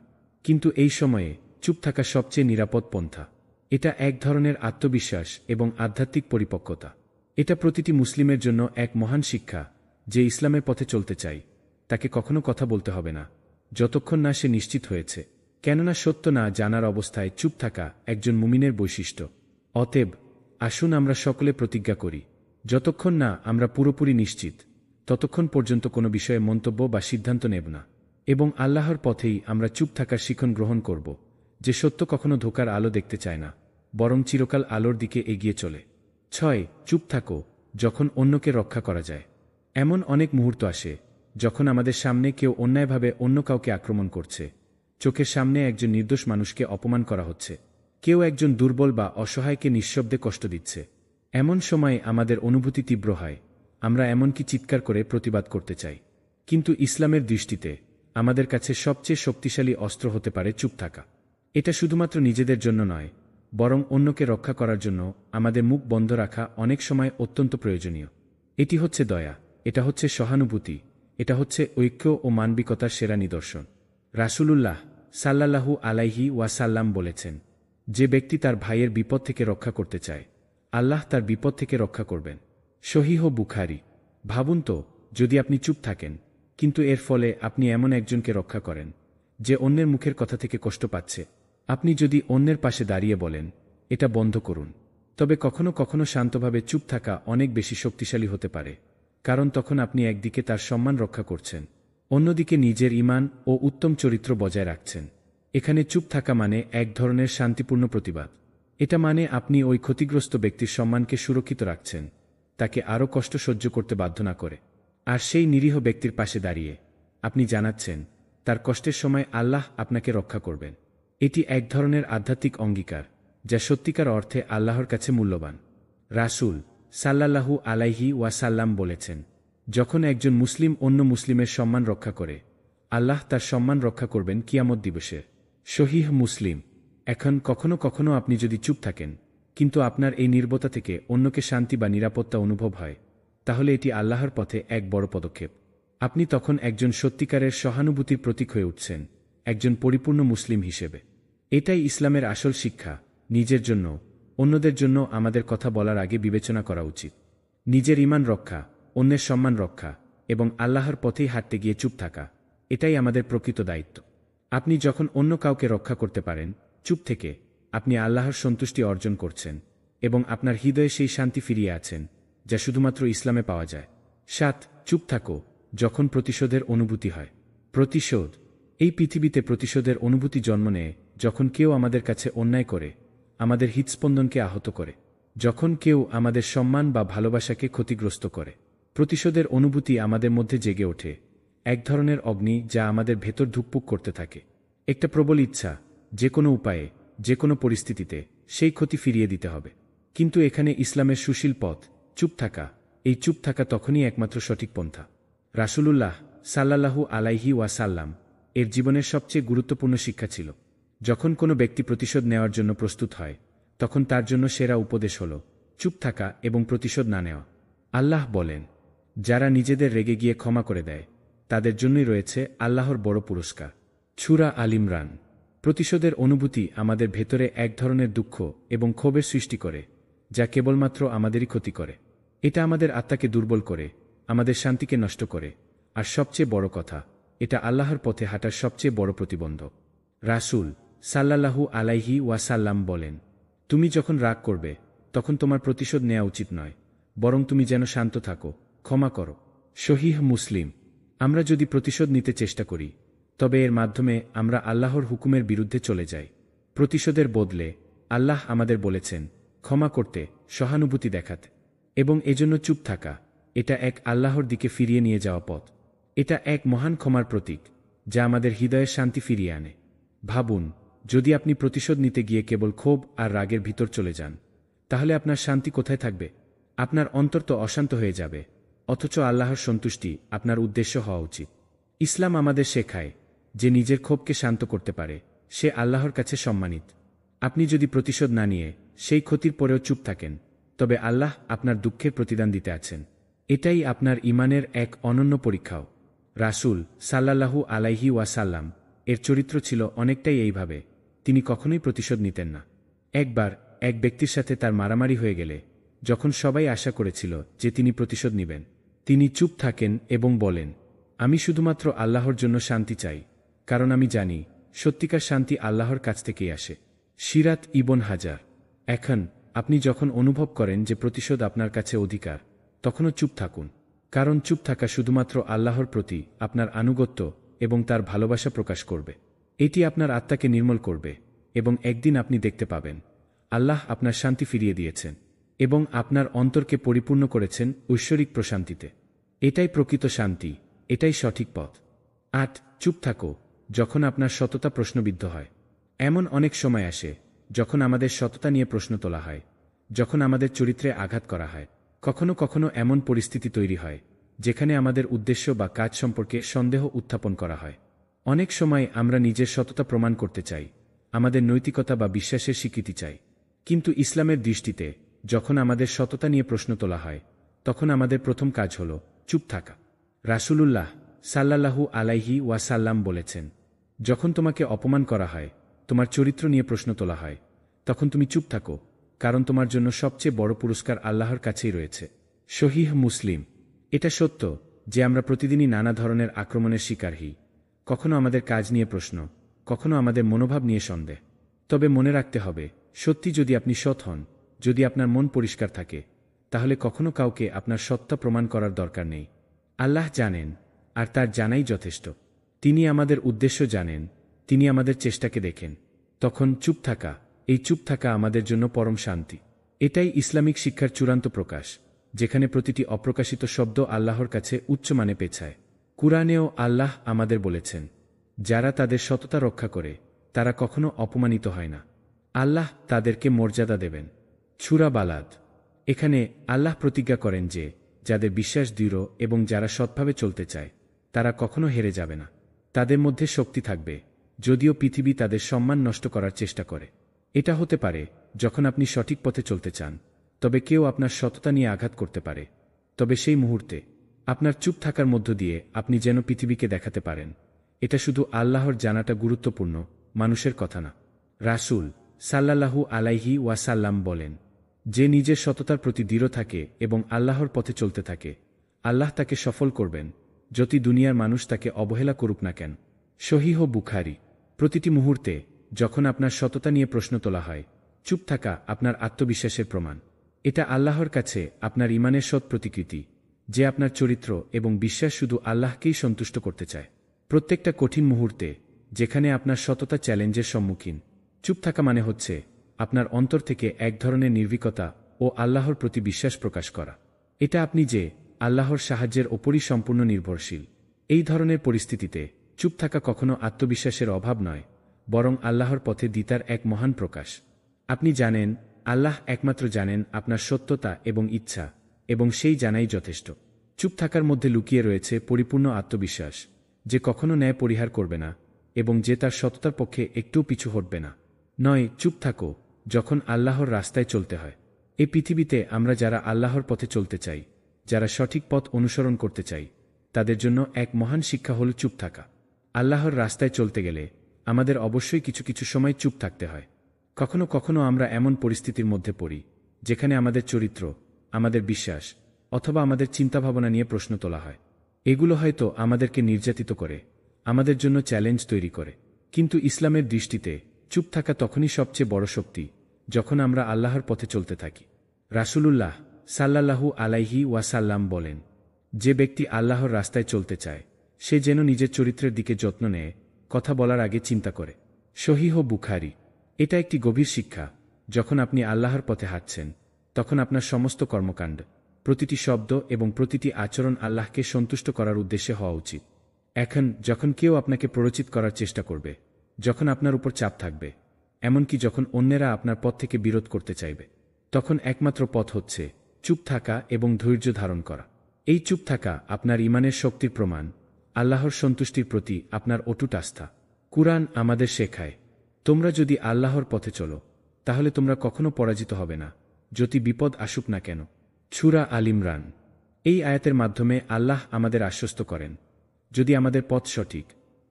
S1: কিন্তু এই সময়ে চুপ থাকা সবচেয়ে নিরাপদ পন্থা। এটা এক ধরনের আত্মবিশ্বাস এবং আধ্যাত্মিক পরিপক্কতা। এটা প্রতিটি মুসলিমের জন্য এক মহান শিক্ষা যে ইসলামের পথে চলতে চাই তাকে কখনো কথা বলতে হবে না যতক্ষণ না সে নিশ্চিত হয়েছে, কেননা সত্য না জানার অবস্থায় চুপ থাকা একজন মুমিনের বৈশিষ্ট্য। অতএব আসুন আমরা সকলে প্রতিজ্ঞা করি যতক্ষণ না আমরা পুরোপুরি নিশ্চিত, ততক্ষণ পর্যন্ত কোনো বিষয়ে মন্তব্য বা সিদ্ধান্ত নেব না, এবং আল্লাহর পথেই আমরা চুপ থাকার শিখন গ্রহণ করব, যে সত্য কখনো ধোঁকার আলো দেখতে চায় না, বরং চিরকাল আলোর দিকে এগিয়ে চলে। 6. চুপ থাকো যখন অন্যকে রক্ষা করা যায়। এমন অনেক মুহূর্ত আসে যখন আমাদের সামনে কেউ অন্যায়ভাবে অন্য কাউকে আক্রমণ করছে, চোখের সামনে একজন নির্দোষ মানুষকে অপমান করা হচ্ছে, কেউ একজন দুর্বল বা অসহায়কে নিঃশব্দে কষ্ট দিচ্ছে। এমন সময় আমাদের অনুভূতি তীব্র হয়, আমরা এমনকি চিৎকার করে প্রতিবাদ করতে চাই। কিন্তু ইসলামের দৃষ্টিতে আমাদের কাছে সবচেয়ে শক্তিশালী অস্ত্র হতে পারে চুপ থাকা। এটা শুধুমাত্র নিজেদের জন্য নয়, বরং অন্যকে রক্ষা করার জন্য আমাদের মুখ বন্ধ রাখা অনেক সময় অত্যন্ত প্রয়োজনীয়। এটি হচ্ছে দয়া, এটা হচ্ছে সহানুভূতি, এটা হচ্ছে ঐক্য ও মানবিকতার সেরা নিদর্শন। রাসূলুল্লাহ সাল্লাল্লাহু আলাইহি ওয়াসাল্লাম বলেছেন, যে ব্যক্তি তার ভাইয়ের বিপদ থেকে রক্ষা করতে চায়, আল্লাহ তার বিপদ থেকে রক্ষা করবেন। সহিহ বুখারী। ভাবুন তো, যদি আপনি চুপ থাকেন, কিন্তু এর ফলে আপনি এমন একজনকে রক্ষা করেন যে অন্যের মুখের কথা থেকে কষ্ট পাচ্ছে। আপনি যদি অন্যের পাশে দাঁড়িয়ে বলেন, এটা বন্ধ করুন, তবে কখনো কখনো শান্তভাবে চুপ থাকা অনেক বেশি শক্তিশালী হতে পারে, কারণ তখন আপনি একদিকে তার সম্মান রক্ষা করছেন, অন্যদিকে নিজের ঈমান ও উত্তম চরিত্র বজায় রাখছেন। এখানে চুপ থাকা মানে এক ধরনের শান্তিপূর্ণ প্রতিবাদ। এটা মানে আপনি ওই ক্ষতিগ্রস্ত ব্যক্তির সম্মানকে সুরক্ষিত রাখছেন, তাকে আরও কষ্ট সহ্য করতে বাধ্য না করে। আর সেই নিরীহ ব্যক্তির পাশে দাঁড়িয়ে আপনি জানাচ্ছেন, তার কষ্টের সময় আল্লাহ আপনাকে রক্ষা করবেন। এটি এক ধরনের আধ্যাত্মিক অঙ্গীকার, যা সত্যিকার অর্থে আল্লাহর কাছে মূল্যবান। রাসূল সাল্লাল্লাহু আলাইহি ওয়াসাল্লাম বলেছেন, যখন একজন মুসলিম অন্য মুসলিমের সম্মান রক্ষা করে, আল্লাহ তার সম্মান রক্ষা করবেন কিয়ামত দিবসে। সহিহ মুসলিম। এখন কখনো কখনো আপনি যদি চুপ থাকেন, কিন্তু আপনার এই নীরবতা থেকে অন্যকে শান্তি বা নিরাপত্তা অনুভব হয়, তাহলে এটি আল্লাহর পথে এক বড় পদক্ষেপ। আপনি তখন একজন সত্যিকারের সহানুভূতির প্রতীক হয়ে উঠছেন, একজন পরিপূর্ণ মুসলিম হিসেবে। এটাই ইসলামের আসল শিক্ষা, নিজের জন্য, অন্যদের জন্য আমাদের কথা বলার আগে বিবেচনা করা উচিত। নিজের ঈমান রক্ষা, অন্যের সম্মান রক্ষা এবং আল্লাহর পথেই হাঁটতে গিয়ে চুপ থাকা, এটাই আমাদের প্রকৃত দায়িত্ব। আপনি যখন অন্য কাউকে রক্ষা করতে পারেন চুপ থেকে, আপনি আল্লাহর সন্তুষ্টি অর্জন করছেন এবং আপনার হৃদয়ে সেই শান্তি ফিরিয়ে আছেন যা শুধুমাত্র ইসলামে পাওয়া যায়। 7. চুপ থাকো যখন প্রতিশোধের অনুভূতি হয়। প্রতিশোধ। এই পৃথিবীতে প্রতিশোধের অনুভূতি জন্ম নেয় যখন কেউ আমাদের কাছে অন্যায় করে, আমাদের হৃৎস্পন্দনকে আহত করে, যখন কেউ আমাদের সম্মান বা ভালোবাসাকে ক্ষতিগ্রস্ত করে। প্রতিশোধের অনুভূতি আমাদের মধ্যে জেগে ওঠে, এক ধরনের অগ্নি যা আমাদের ভেতর ধুকপুক করতে থাকে, একটা প্রবল ইচ্ছা, যে কোনো উপায়ে, যে কোনো পরিস্থিতিতে সেই ক্ষতি ফিরিয়ে দিতে হবে। কিন্তু এখানে ইসলামের সুশীল পথ, চুপ থাকা। এই চুপ থাকা তখনই একমাত্র সঠিক পন্থা। রাসূলুল্লাহ সাল্লাল্লাহু আলাইহি ওয়াসাল্লাম এর জীবনের সবচেয়ে গুরুত্বপূর্ণ শিক্ষা ছিল, যখন কোনো ব্যক্তি প্রতিশোধ নেওয়ার জন্য প্রস্তুত হয়, তখন তার জন্য সেরা উপদেশ হল চুপ থাকা এবং প্রতিশোধ না নেওয়া। আল্লাহ বলেন, যারা নিজেদের রেগে গিয়ে ক্ষমা করে দেয়, তাদের জন্যই রয়েছে আল্লাহর বড় পুরস্কার। সূরা আল ইমরান। প্রতিশোধের অনুভূতি আমাদের ভেতরে এক ধরনের দুঃখ এবং ক্ষোভের সৃষ্টি করে, যা কেবলমাত্র আমাদেরই ক্ষতি করে। এটা আমাদের আত্মাকে দুর্বল করে, আমাদের শান্তিকে নষ্ট করে, আর সবচেয়ে বড় কথা, এটা আল্লাহর পথে হাঁটার সবচেয়ে বড় প্রতিবন্ধক। রাসূল সাল্লাল্লাহু আলাইহি ওয়াসাল্লাম বলেন, তুমি যখন রাগ করবে, তখন তোমার প্রতিশোধ নেওয়া উচিত নয়, বরং তুমি যেন শান্ত থাকো, ক্ষমা করো। সহিহ মুসলিম। আমরা যদি প্রতিশোধ নিতে চেষ্টা করি, তবে এর মাধ্যমে আমরা আল্লাহর হুকুমের বিরুদ্ধে চলে যাই। প্রতিশোধের বদলে আল্লাহ আমাদের বলেছেন ক্ষমা করতে, সহানুভূতি দেখাতে, এবং এজন্য চুপ থাকা। এটা এক আল্লাহর দিকে ফিরিয়ে নিয়ে যাওয়া পথ। এটা এক মহান ক্ষমার প্রতীক, যা আমাদের হৃদয়ের শান্তি ফিরিয়ে আনে। ভাবুন, যদি আপনি প্রতিশোধ নিতে গিয়ে কেবল ক্ষোভ আর রাগের ভিতর চলে যান, তাহলে আপনার শান্তি কোথায় থাকবে? আপনার অন্তর তো অশান্ত হয়ে যাবে, অথচ আল্লাহর সন্তুষ্টি আপনার উদ্দেশ্য হওয়া উচিত। ইসলাম আমাদের শেখায়, যে নিজের ক্ষোভকে শান্ত করতে পারে, সে আল্লাহর কাছে সম্মানিত। আপনি যদি প্রতিশোধ না নিয়ে সেই ক্ষতির পরেও চুপ থাকেন, তবে আল্লাহ আপনার দুঃখের প্রতিদান দিতে আছেন। এটাই আপনার ঈমানের এক অনন্য পরীক্ষাও। রাসূল সাল্লাল্লাহু আলাইহি ওয়াসাল্লাম এর চরিত্র ছিল অনেকটাই এইভাবে। তিনি কখনোই প্রতিশোধ নিতেন না। একবার এক ব্যক্তির সাথে তার মারামারি হয়ে গেলে, যখন সবাই আশা করেছিল যে তিনি প্রতিশোধ নেবেন, তিনি চুপ থাকেন এবং বলেন, আমি শুধুমাত্র আল্লাহর জন্য শান্তি চাই, কারণ আমি জানি সত্যিকার শান্তি আল্লাহর কাছ থেকেই আসে। সিরাত ইবন হাজার। এখন আপনি যখন অনুভব করেন যে প্রতিশোধ আপনার কাছে অধিকার, তখনও চুপ থাকুন। কারণ চুপ থাকা শুধুমাত্র আল্লাহর প্রতি আপনার আনুগত্য এবং তার ভালোবাসা প্রকাশ করবে। এটি আপনার আত্মাকে নির্মল করবে এবং একদিন আপনি দেখতে পাবেন আল্লাহ আপনার শান্তি ফিরিয়ে দিয়েছেন এবং আপনার অন্তরকে পরিপূর্ণ করেছেন ঐশ্বরিক প্রশান্তিতে। এটাই প্রকৃত শান্তি, এটাই সঠিক পথ। ৮. চুপ থাকো যখন আপনার সততা প্রশ্নবিদ্ধ হয়। এমন অনেক সময় আসে যখন আমাদের সততা নিয়ে প্রশ্ন তোলা হয়, যখন আমাদের চরিত্রে আঘাত করা হয়। কখনো কখনো এমন পরিস্থিতি তৈরি হয় যেখানে আমাদের উদ্দেশ্য বা কাজ সম্পর্কে সন্দেহ উত্থাপন করা হয়। অনেক সময় আমরা নিজের সততা প্রমাণ করতে চাই, আমাদের নৈতিকতা বা বিশ্বাসের স্বীকৃতি চাই। কিন্তু ইসলামের দৃষ্টিতে যখন আমাদের সততা নিয়ে প্রশ্ন তোলা হয়, তখন আমাদের প্রথম কাজ হল চুপ থাকা। রাসূলুল্লাহ সাল্লাল্লাহু আলাইহি ওয়াসাল্লাম বলেছেন, যখন তোমাকে অপমান করা হয়, তোমার চরিত্র নিয়ে প্রশ্ন তোলা হয়, তখন তুমি চুপ থাকো, কারণ তোমার জন্য সবচেয়ে বড় পুরস্কার আল্লাহর কাছেই রয়েছে। সহিহ মুসলিম। এটা সত্য যে আমরা প্রতিদিনই নানা ধরনের আক্রমণের শিকার হই, কখনো আমাদের কাজ নিয়ে প্রশ্ন, কখনো আমাদের মনোভাব নিয়ে সন্দেহ। তবে মনে রাখতে হবে, সত্যি যদি আপনি সৎ হন, যদি আপনার মন পরিষ্কার থাকে, তাহলে কখনো কাউকে আপনার সত্তা প্রমাণ করার দরকার নেই। আল্লাহ জানেন, আর তার জানাই যথেষ্ট। তিনি আমাদের উদ্দেশ্য জানেন, তিনি আমাদের চেষ্টাকে দেখেন। তখন চুপ থাকা, এই চুপ থাকা আমাদের জন্য পরম শান্তি। এটাই ইসলামিক শিক্ষার চূড়ান্ত প্রকাশ, যেখানে প্রতিটি অপ্রকাশিত শব্দ আল্লাহর কাছে উচ্চমানে পেছায়। কুরআনেও আল্লাহ আমাদের বলেছেন, যারা তাদের সততা রক্ষা করে তারা কখনো অপমানিত হয় না, আল্লাহ তাদেরকে মর্যাদা দেবেন। সূরা বালাদ। এখানে আল্লাহ প্রতিজ্ঞা করেন যে যাদের বিশ্বাস দৃঢ় এবং যারা সৎভাবে চলতে চায় তারা কখনো হেরে যাবে না। তাদের মধ্যে শক্তি থাকবে, যদিও পৃথিবী তাদের সম্মান নষ্ট করার চেষ্টা করে। এটা হতে পারে যখন আপনি সঠিক পথে চলতে চান, তবে কেউ আপনার সততা নিয়ে আঘাত করতে পারে। তবে সেই মুহূর্তে আপনার চুপ থাকার মধ্য দিয়ে আপনি যেন পৃথিবীকে দেখাতে পারেন, এটা শুধু আল্লাহর জানাটা গুরুত্বপূর্ণ, মানুষের কথা না। রাসূল সাল্লাল্লাহু আলাইহি ওয়াসাল্লাম বলেন, যে নিজের সততার প্রতি দৃঢ় থাকে এবং আল্লাহর পথে চলতে থাকে, আল্লাহ তাকে সফল করবেন, যতই দুনিয়ার মানুষ তাকে অবহেলা করুক না কেন। সহিহ বুখারী। প্রতিটি মুহূর্তে যখন আপনার সততা নিয়ে প্রশ্ন তোলা হয়, চুপ থাকা আপনার আত্মবিশ্বাসের প্রমাণ। এটা আল্লাহর কাছে আপনার ঈমানের সৎ প্রতিকৃতি, যে আপনার চরিত্র এবং বিশ্বাস শুধু আল্লাহকেই সন্তুষ্ট করতে চায়। প্রত্যেকটা কঠিন মুহূর্তে যেখানে আপনার সততা চ্যালেঞ্জের সম্মুখীন, চুপ থাকা মানে হচ্ছে আপনার অন্তর থেকে এক ধরনের নির্ভীকতা ও আল্লাহর প্রতি বিশ্বাস প্রকাশ করা। এটা আপনি যে আল্লাহর সাহায্যের ওপরই সম্পূর্ণ নির্ভরশীল। এই ধরনের পরিস্থিতিতে চুপ থাকা কখনো আত্মবিশ্বাসের অভাব নয়, বরং আল্লাহর পথে দিতার এক মহান প্রকাশ। আপনি জানেন, আল্লাহ একমাত্র জানেন আপনার সত্যতা এবং ইচ্ছা, এবং সেই জানাই যথেষ্ট। চুপ থাকার মধ্যে লুকিয়ে রয়েছে পরিপূর্ণ আত্মবিশ্বাস, যে কখনো ন্যায় পরিহার করবে না এবং যে তার সততার পক্ষে একটুও পিছু হটবে না। নয়, চুপ থাকো যখন আল্লাহর রাস্তায় চলতে হয়। এই পৃথিবীতে আমরা যারা আল্লাহর পথে চলতে চাই, যারা সঠিক পথ অনুসরণ করতে চাই, তাদের জন্য এক মহান শিক্ষা হল চুপ থাকা। আল্লাহর রাস্তায় চলতে গেলে আমাদের অবশ্যই কিছু কিছু সময় চুপ থাকতে হয়। কখনো কখনো আমরা এমন পরিস্থিতির মধ্যে পড়ি যেখানে আমাদের চরিত্র, আমাদের বিশ্বাস অথবা আমাদের চিন্তাভাবনা নিয়ে প্রশ্ন তোলা হয়। এগুলো হয়তো আমাদেরকে নির্যাতিত করে, আমাদের জন্য চ্যালেঞ্জ তৈরি করে। কিন্তু ইসলামের দৃষ্টিতে চুপ থাকা তখনই সবচেয়ে বড় শক্তি, যখন আমরা আল্লাহর পথে চলতে থাকি। রাসূলুল্লাহ সাল্লাল্লাহু আলাইহি ওয়াসাল্লাম বলেন, যে ব্যক্তি আল্লাহর রাস্তায় চলতে চায় সে যেন নিজের চরিত্রের দিকে যত্ন নেয়, কথা বলার আগে চিন্তা করে। সহিহ বুখারী। এটা একটি গভীর শিক্ষা। যখন আপনি আল্লাহর পথে হাঁটছেন, তখন আপনার সমস্ত কর্মকাণ্ড, প্রতিটি শব্দ এবং প্রতিটি আচরণ আল্লাহকে সন্তুষ্ট করার উদ্দেশ্যে হওয়া উচিত। এখন যখন কেউ আপনাকে প্ররোচিত করার চেষ্টা করবে, যখন আপনার উপর চাপ থাকবে, এমনকি যখন অন্যেরা আপনার পথ থেকে বিরোধ করতে চাইবে, তখন একমাত্র পথ হচ্ছে চুপ থাকা এবং ধৈর্য ধারণ করা। এই চুপ থাকা আপনার ঈমানের শক্তির প্রমাণ, আল্লাহর সন্তুষ্টির প্রতি আপনার অটুট আস্থা। কুরআন আমাদের শেখায়, তোমরা যদি আল্লাহর পথে চলো, তাহলে তোমরা কখনো পরাজিত হবে না, যদি বিপদ আসুক না কেন। সূরা আল ইমরান। এই আয়াতের মাধ্যমে আল্লাহ আমাদের আশ্বস্ত করেন, যদি আমাদের পথ সঠিক,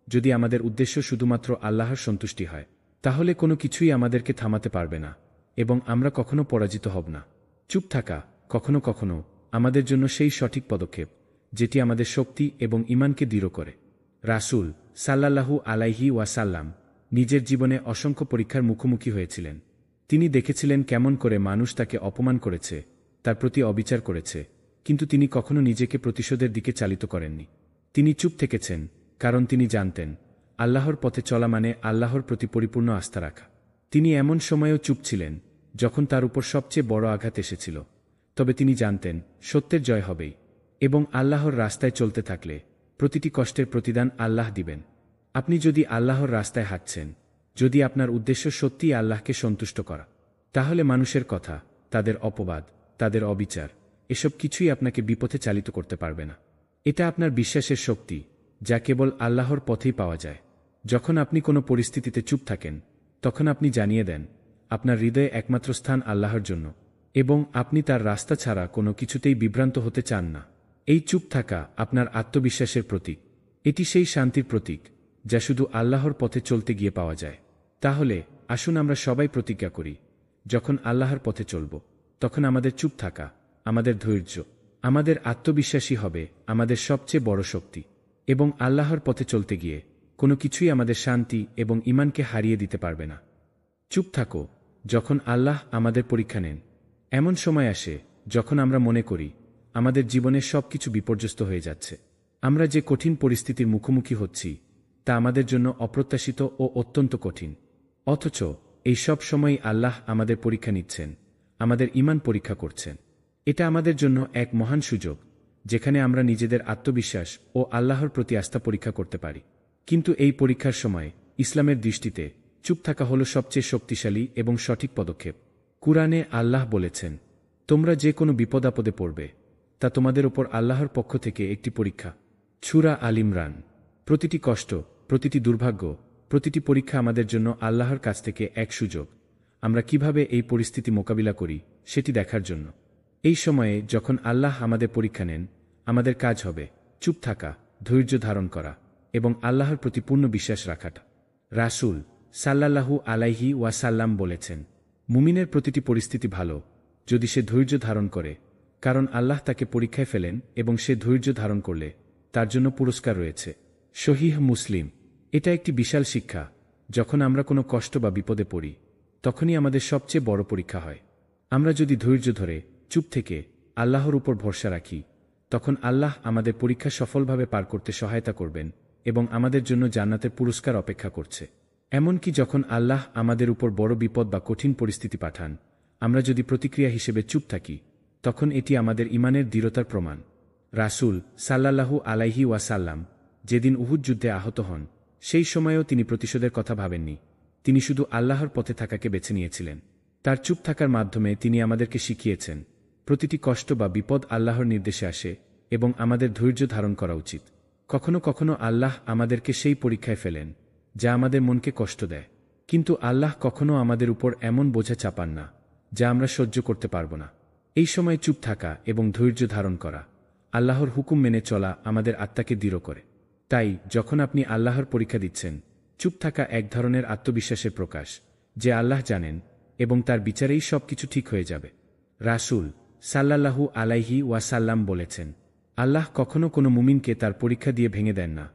S1: যদি আমাদের উদ্দেশ্য শুধুমাত্র আল্লাহর সন্তুষ্টি হয়, তাহলে কোনো কিছুই আমাদেরকে থামাতে পারবে না এবং আমরা কখনো পরাজিত হব না। চুপ থাকা কখনো কখনো আমাদের জন্য সেই সঠিক পদক্ষেপ যেটি আমাদের শক্তি এবং ঈমানকে দৃঢ় করে। রাসূল সাল্লাল্লাহু আলাইহি ওয়াসাল্লাম নিজের জীবনে অসংখ্য পরীক্ষার মুখোমুখি হয়েছিলেন। তিনি দেখেছিলেন কেমন করে মানুষ তাকে অপমান করেছে, তার প্রতি অবিচার করেছে কিন্তু তিনি কখনো নিজেকে প্রতিশোধের দিকে চালিত করেননি। তিনি চুপ থেকেছেন, কারণ তিনি জানতেন আল্লাহর পথে চলা মানে আল্লাহর প্রতি পরিপূর্ণ আস্থা রাখা। তিনি এমন সময়েও চুপ ছিলেন যখন তার উপর সবচেয়ে বড় আঘাত এসেছিল। তবে তিনি জানতেন সত্যের জয় হবেই, এবং আল্লাহর রাস্তায় চলতে থাকলে প্রতিটি কষ্টের প্রতিদান আল্লাহ দিবেন। আপনি যদি আল্লাহর রাস্তায় হাঁটছেন, যদি আপনার উদ্দেশ্য সত্যিই আল্লাহকে সন্তুষ্ট করা, তাহলে মানুষের কথা, তাদের অপবাদ, তাদের অবিচার, এসব কিছুই আপনাকে বিপথে চালিত করতে পারবে না। এটা আপনার বিশ্বাসের শক্তি, যা কেবল আল্লাহর পথেই পাওয়া যায়। যখন আপনি কোনো পরিস্থিতিতে চুপ থাকেন, তখন আপনি জানিয়ে দেন আপনার হৃদয়ে একমাত্র স্থান আল্লাহর জন্য, এবং আপনি তার রাস্তা ছাড়া কোনো কিছুতেই বিভ্রান্ত হতে চান না। এই চুপ থাকা আপনার আত্মবিশ্বাসের প্রতীক। এটি সেই শান্তির প্রতীক যা শুধু আল্লাহর পথে চলতে গিয়ে পাওয়া যায়। তাহলে আসুন আমরা সবাই প্রতিজ্ঞা করি, যখন আল্লাহর পথে চলব, তখন আমাদের চুপ থাকা, আমাদের ধৈর্য, আমাদের আত্মবিশ্বাসী হবে আমাদের সবচেয়ে বড় শক্তি। এবং আল্লাহর পথে চলতে গিয়ে কোনো কিছুই আমাদের শান্তি এবং ঈমানকে হারিয়ে দিতে পারবে না। চুপ থাকো যখন আল্লাহ আমাদের পরীক্ষা নেন। এমন সময় আসে যখন আমরা মনে করি আমাদের জীবনের সবকিছু বিপর্যস্ত হয়ে যাচ্ছে। আমরা যে কঠিন পরিস্থিতির মুখোমুখি হচ্ছি তা আমাদের জন্য অপ্রত্যাশিত ও অত্যন্ত কঠিন। অথচ এই সব সময়ই আল্লাহ আমাদের পরীক্ষা নিচ্ছেন, আমাদের ঈমান পরীক্ষা করছেন। এটা আমাদের জন্য এক মহান সুযোগ, যেখানে আমরা নিজেদের আত্মবিশ্বাস ও আল্লাহর প্রতি আস্থা পরীক্ষা করতে পারি। কিন্তু এই পরীক্ষার সময় ইসলামের দৃষ্টিতে চুপ থাকা হলো সবচেয়ে শক্তিশালী এবং সঠিক পদক্ষেপ। কুরআনে আল্লাহ বলেছেন, তোমরা যে কোনো বিপদ আপদে পড়বে, তা তোমাদের ওপর আল্লাহর পক্ষ থেকে একটি পরীক্ষা। সূরা আল ইমরান। প্রতিটি কষ্ট, প্রতিটি দুর্ভাগ্য, প্রতিটি পরীক্ষা আমাদের জন্য আল্লাহর কাছ থেকে এক সুযোগ। আমরা কিভাবে এই পরিস্থিতি মোকাবিলা করি সেটি দেখার জন্য। এই সময়ে যখন আল্লাহ আমাদের পরীক্ষা নেন, আমাদের কাজ হবে চুপ থাকা, ধৈর্য ধারণ করা এবং আল্লাহর প্রতি পূর্ণ বিশ্বাস রাখাটা। রাসূল সাল্লাল্লাহু আলাইহি ওয়াসাল্লাম বলেছেন, মুমিনের প্রতিটি পরিস্থিতি ভালো যদি সে ধৈর্য ধারণ করে, কারণ আল্লাহ তাকে পরীক্ষায় ফেলেন এবং সে ধৈর্য ধারণ করলে তার জন্য পুরস্কার রয়েছে। সহিহ মুসলিম। এটা একটি বিশাল শিক্ষা। যখন আমরা কোনো কষ্ট বা বিপদে পড়ি, তখনই আমাদের সবচেয়ে বড় পরীক্ষা হয়। আমরা যদি ধৈর্য ধরে চুপ থেকে আল্লাহর উপর ভরসা রাখি, তখন আল্লাহ আমাদের পরীক্ষা সফলভাবে পার করতে সহায়তা করবেন এবং আমাদের জন্য জান্নাতের পুরস্কার অপেক্ষা করছে। এমনকি যখন আল্লাহ আমাদের উপর বড় বিপদ বা কঠিন পরিস্থিতি পাঠান, আমরা যদি প্রতিক্রিয়া হিসেবে চুপ থাকি, তখন এটি আমাদের ঈমানের দৃঢ়তার প্রমাণ। রাসূল সাল্লাল্লাহু আলাইহি ওয়াসাল্লাম যেদিন উহুদ যুদ্ধে আহত হন, সেই সময়েও তিনি প্রতিশোধের কথা ভাবেননি। তিনি শুধু আল্লাহর পথে থাকাকে বেছে নিয়েছিলেন। তার চুপ থাকার মাধ্যমে তিনি আমাদেরকে শিখিয়েছেন, প্রতিটি কষ্ট বা বিপদ আল্লাহর নির্দেশে আসে এবং আমাদের ধৈর্য ধারণ করা উচিত। কখনো কখনো আল্লাহ আমাদেরকে সেই পরীক্ষায় ফেলেন যা আমাদের মনকে কষ্ট দেয়, কিন্তু আল্লাহ কখনো আমাদের উপর এমন বোঝা চাপান না যা আমরা সহ্য করতে পারব না। এই সময় চুপ থাকা এবং ধৈর্য ধারণ করা, আল্লাহর হুকুম মেনে চলা আমাদের আত্মাকে দৃঢ় করে। তাই যখন আপনি আল্লাহর পরীক্ষা দিচ্ছেন, চুপ থাকা এক ধরনের আত্মবিশ্বাসের প্রকাশ যে আল্লাহ জানেন এবং তার বিচারেই সবকিছু ঠিক হয়ে যাবে। রাসূল সাল্লাল্লাহু আলাইহি ওয়াসাল্লাম বলেছেন, আল্লাহ কখনো কোনো মুমিনকে তার পরীক্ষা দিয়ে ভেঙে দেন না,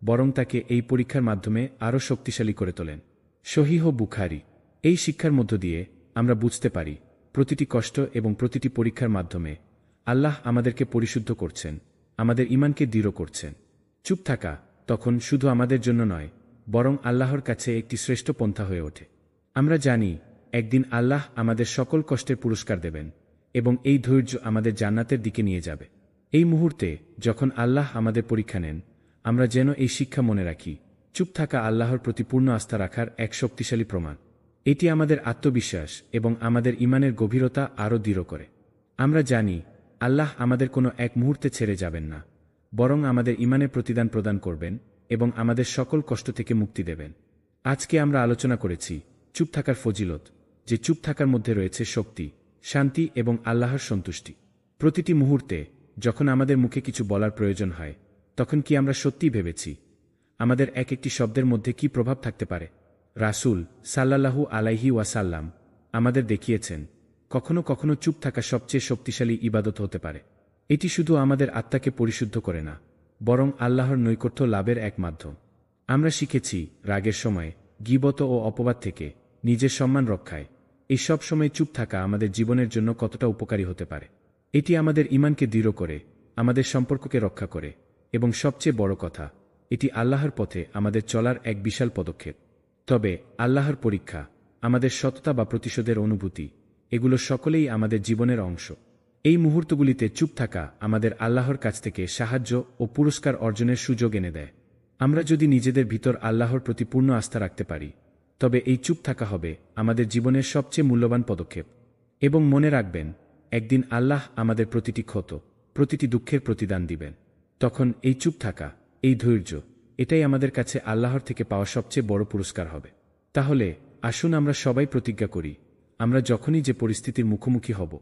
S1: বরং তাকে এই পরীক্ষার মাধ্যমে আরও শক্তিশালী করে তোলেন। সহিহ বুখারী। এই শিক্ষার মধ্য দিয়ে আমরা বুঝতে পারি, প্রতিটি কষ্ট এবং প্রতিটি পরীক্ষার মাধ্যমে আল্লাহ আমাদেরকে পরিশুদ্ধ করছেন, আমাদের ঈমানকে দৃঢ় করছেন। চুপ থাকা তখন শুধু আমাদের জন্য নয়, বরং আল্লাহর কাছে একটি শ্রেষ্ঠ পন্থা হয়ে ওঠে। আমরা জানি একদিন আল্লাহ আমাদের সকল কষ্টের পুরস্কার দেবেন এবং এই ধৈর্য আমাদের জান্নাতের দিকে নিয়ে যাবে। এই মুহূর্তে যখন আল্লাহ আমাদের পরীক্ষা নেন, আমরা যেন এই শিক্ষা মনে রাখি, চুপ থাকা আল্লাহর প্রতি পূর্ণ আস্থা রাখার এক শক্তিশালী প্রমাণ। এটি আমাদের আত্মবিশ্বাস এবং আমাদের ঈমানের গভীরতা আরও দৃঢ় করে। আমরা জানি আল্লাহ আমাদের কোনো এক মুহূর্তে ছেড়ে যাবেন না, বরং আমাদের ঈমানের প্রতিদান প্রদান করবেন এবং আমাদের সকল কষ্ট থেকে মুক্তি দেবেন। আজকে আমরা আলোচনা করেছি চুপ থাকার ফজিলত, যে চুপ থাকার মধ্যে রয়েছে শক্তি, শান্তি এবং আল্লাহর সন্তুষ্টি। প্রতিটি মুহূর্তে যখন আমাদের মুখে কিছু বলার প্রয়োজন হয়, তখন কি আমরা সত্যিই ভেবেছি আমাদের এক একটি শব্দের মধ্যে কি প্রভাব থাকতে পারে? রাসূল সাল্লাল্লাহু আলাইহি ওয়াসাল্লাম আমাদের দেখিয়েছেন, কখনো কখনো চুপ থাকা সবচেয়ে শক্তিশালী ইবাদত হতে পারে। এটি শুধু আমাদের আত্মাকে পরিশুদ্ধ করে না, বরং আল্লাহর নৈকট্য লাভের এক মাধ্যম। আমরা শিখেছি রাগের সময়, গীবত ও অপবাদ থেকে নিজের সম্মান রক্ষায় এই সব সময় চুপ থাকা আমাদের জীবনের জন্য কতটা উপকারী হতে পারে। এটি আমাদের ঈমানকে দৃঢ় করে, আমাদের সম্পর্ককে রক্ষা করে, এবং সবচেয়ে বড় কথা, এটি আল্লাহর পথে আমাদের চলার এক বিশাল পদক্ষেপ। তবে আল্লাহর পরীক্ষা, আমাদের সততা বা প্রতিশোধের অনুভূতি, এগুলো সকলেই আমাদের জীবনের অংশ। এই মুহূর্তগুলিতে চুপ থাকা আমাদের আল্লাহর কাছ থেকে সাহায্য ও পুরস্কার অর্জনের সুযোগ এনে দেয়। আমরা যদি নিজেদের ভিতর আল্লাহর প্রতি পূর্ণ আস্থা রাখতে পারি, তবে এই চুপ থাকা হবে আমাদের জীবনের সবচেয়ে মূল্যবান পদক্ষেপ। এবং মনে রাখবেন, একদিন আল্লাহ আমাদের প্রতিটি ক্ষত, প্রতিটি দুঃখের প্রতিদান দিবেন। তখন এই চুপ থাকা, এই ধৈর্য, এটাই আমাদের কাছে আল্লাহর থেকে পাওয়া সবচেয়ে বড় পুরস্কার হবে। তাহলে আসুন আমরা সবাই প্রতিজ্ঞা করি, আমরা যখনই যে পরিস্থিতির মুখোমুখি হব,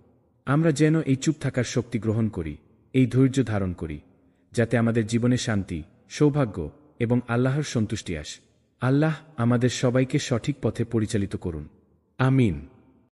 S1: আমরা যেন এই চুপ থাকার শক্তি গ্রহণ করি, এই ধৈর্য ধারণ করি, যাতে আমাদের জীবনে শান্তি, সৌভাগ্য এবং আল্লাহর সন্তুষ্টি আসে। আল্লাহ আমাদের সবাইকে সঠিক পথে পরিচালিত করুন। আমিন।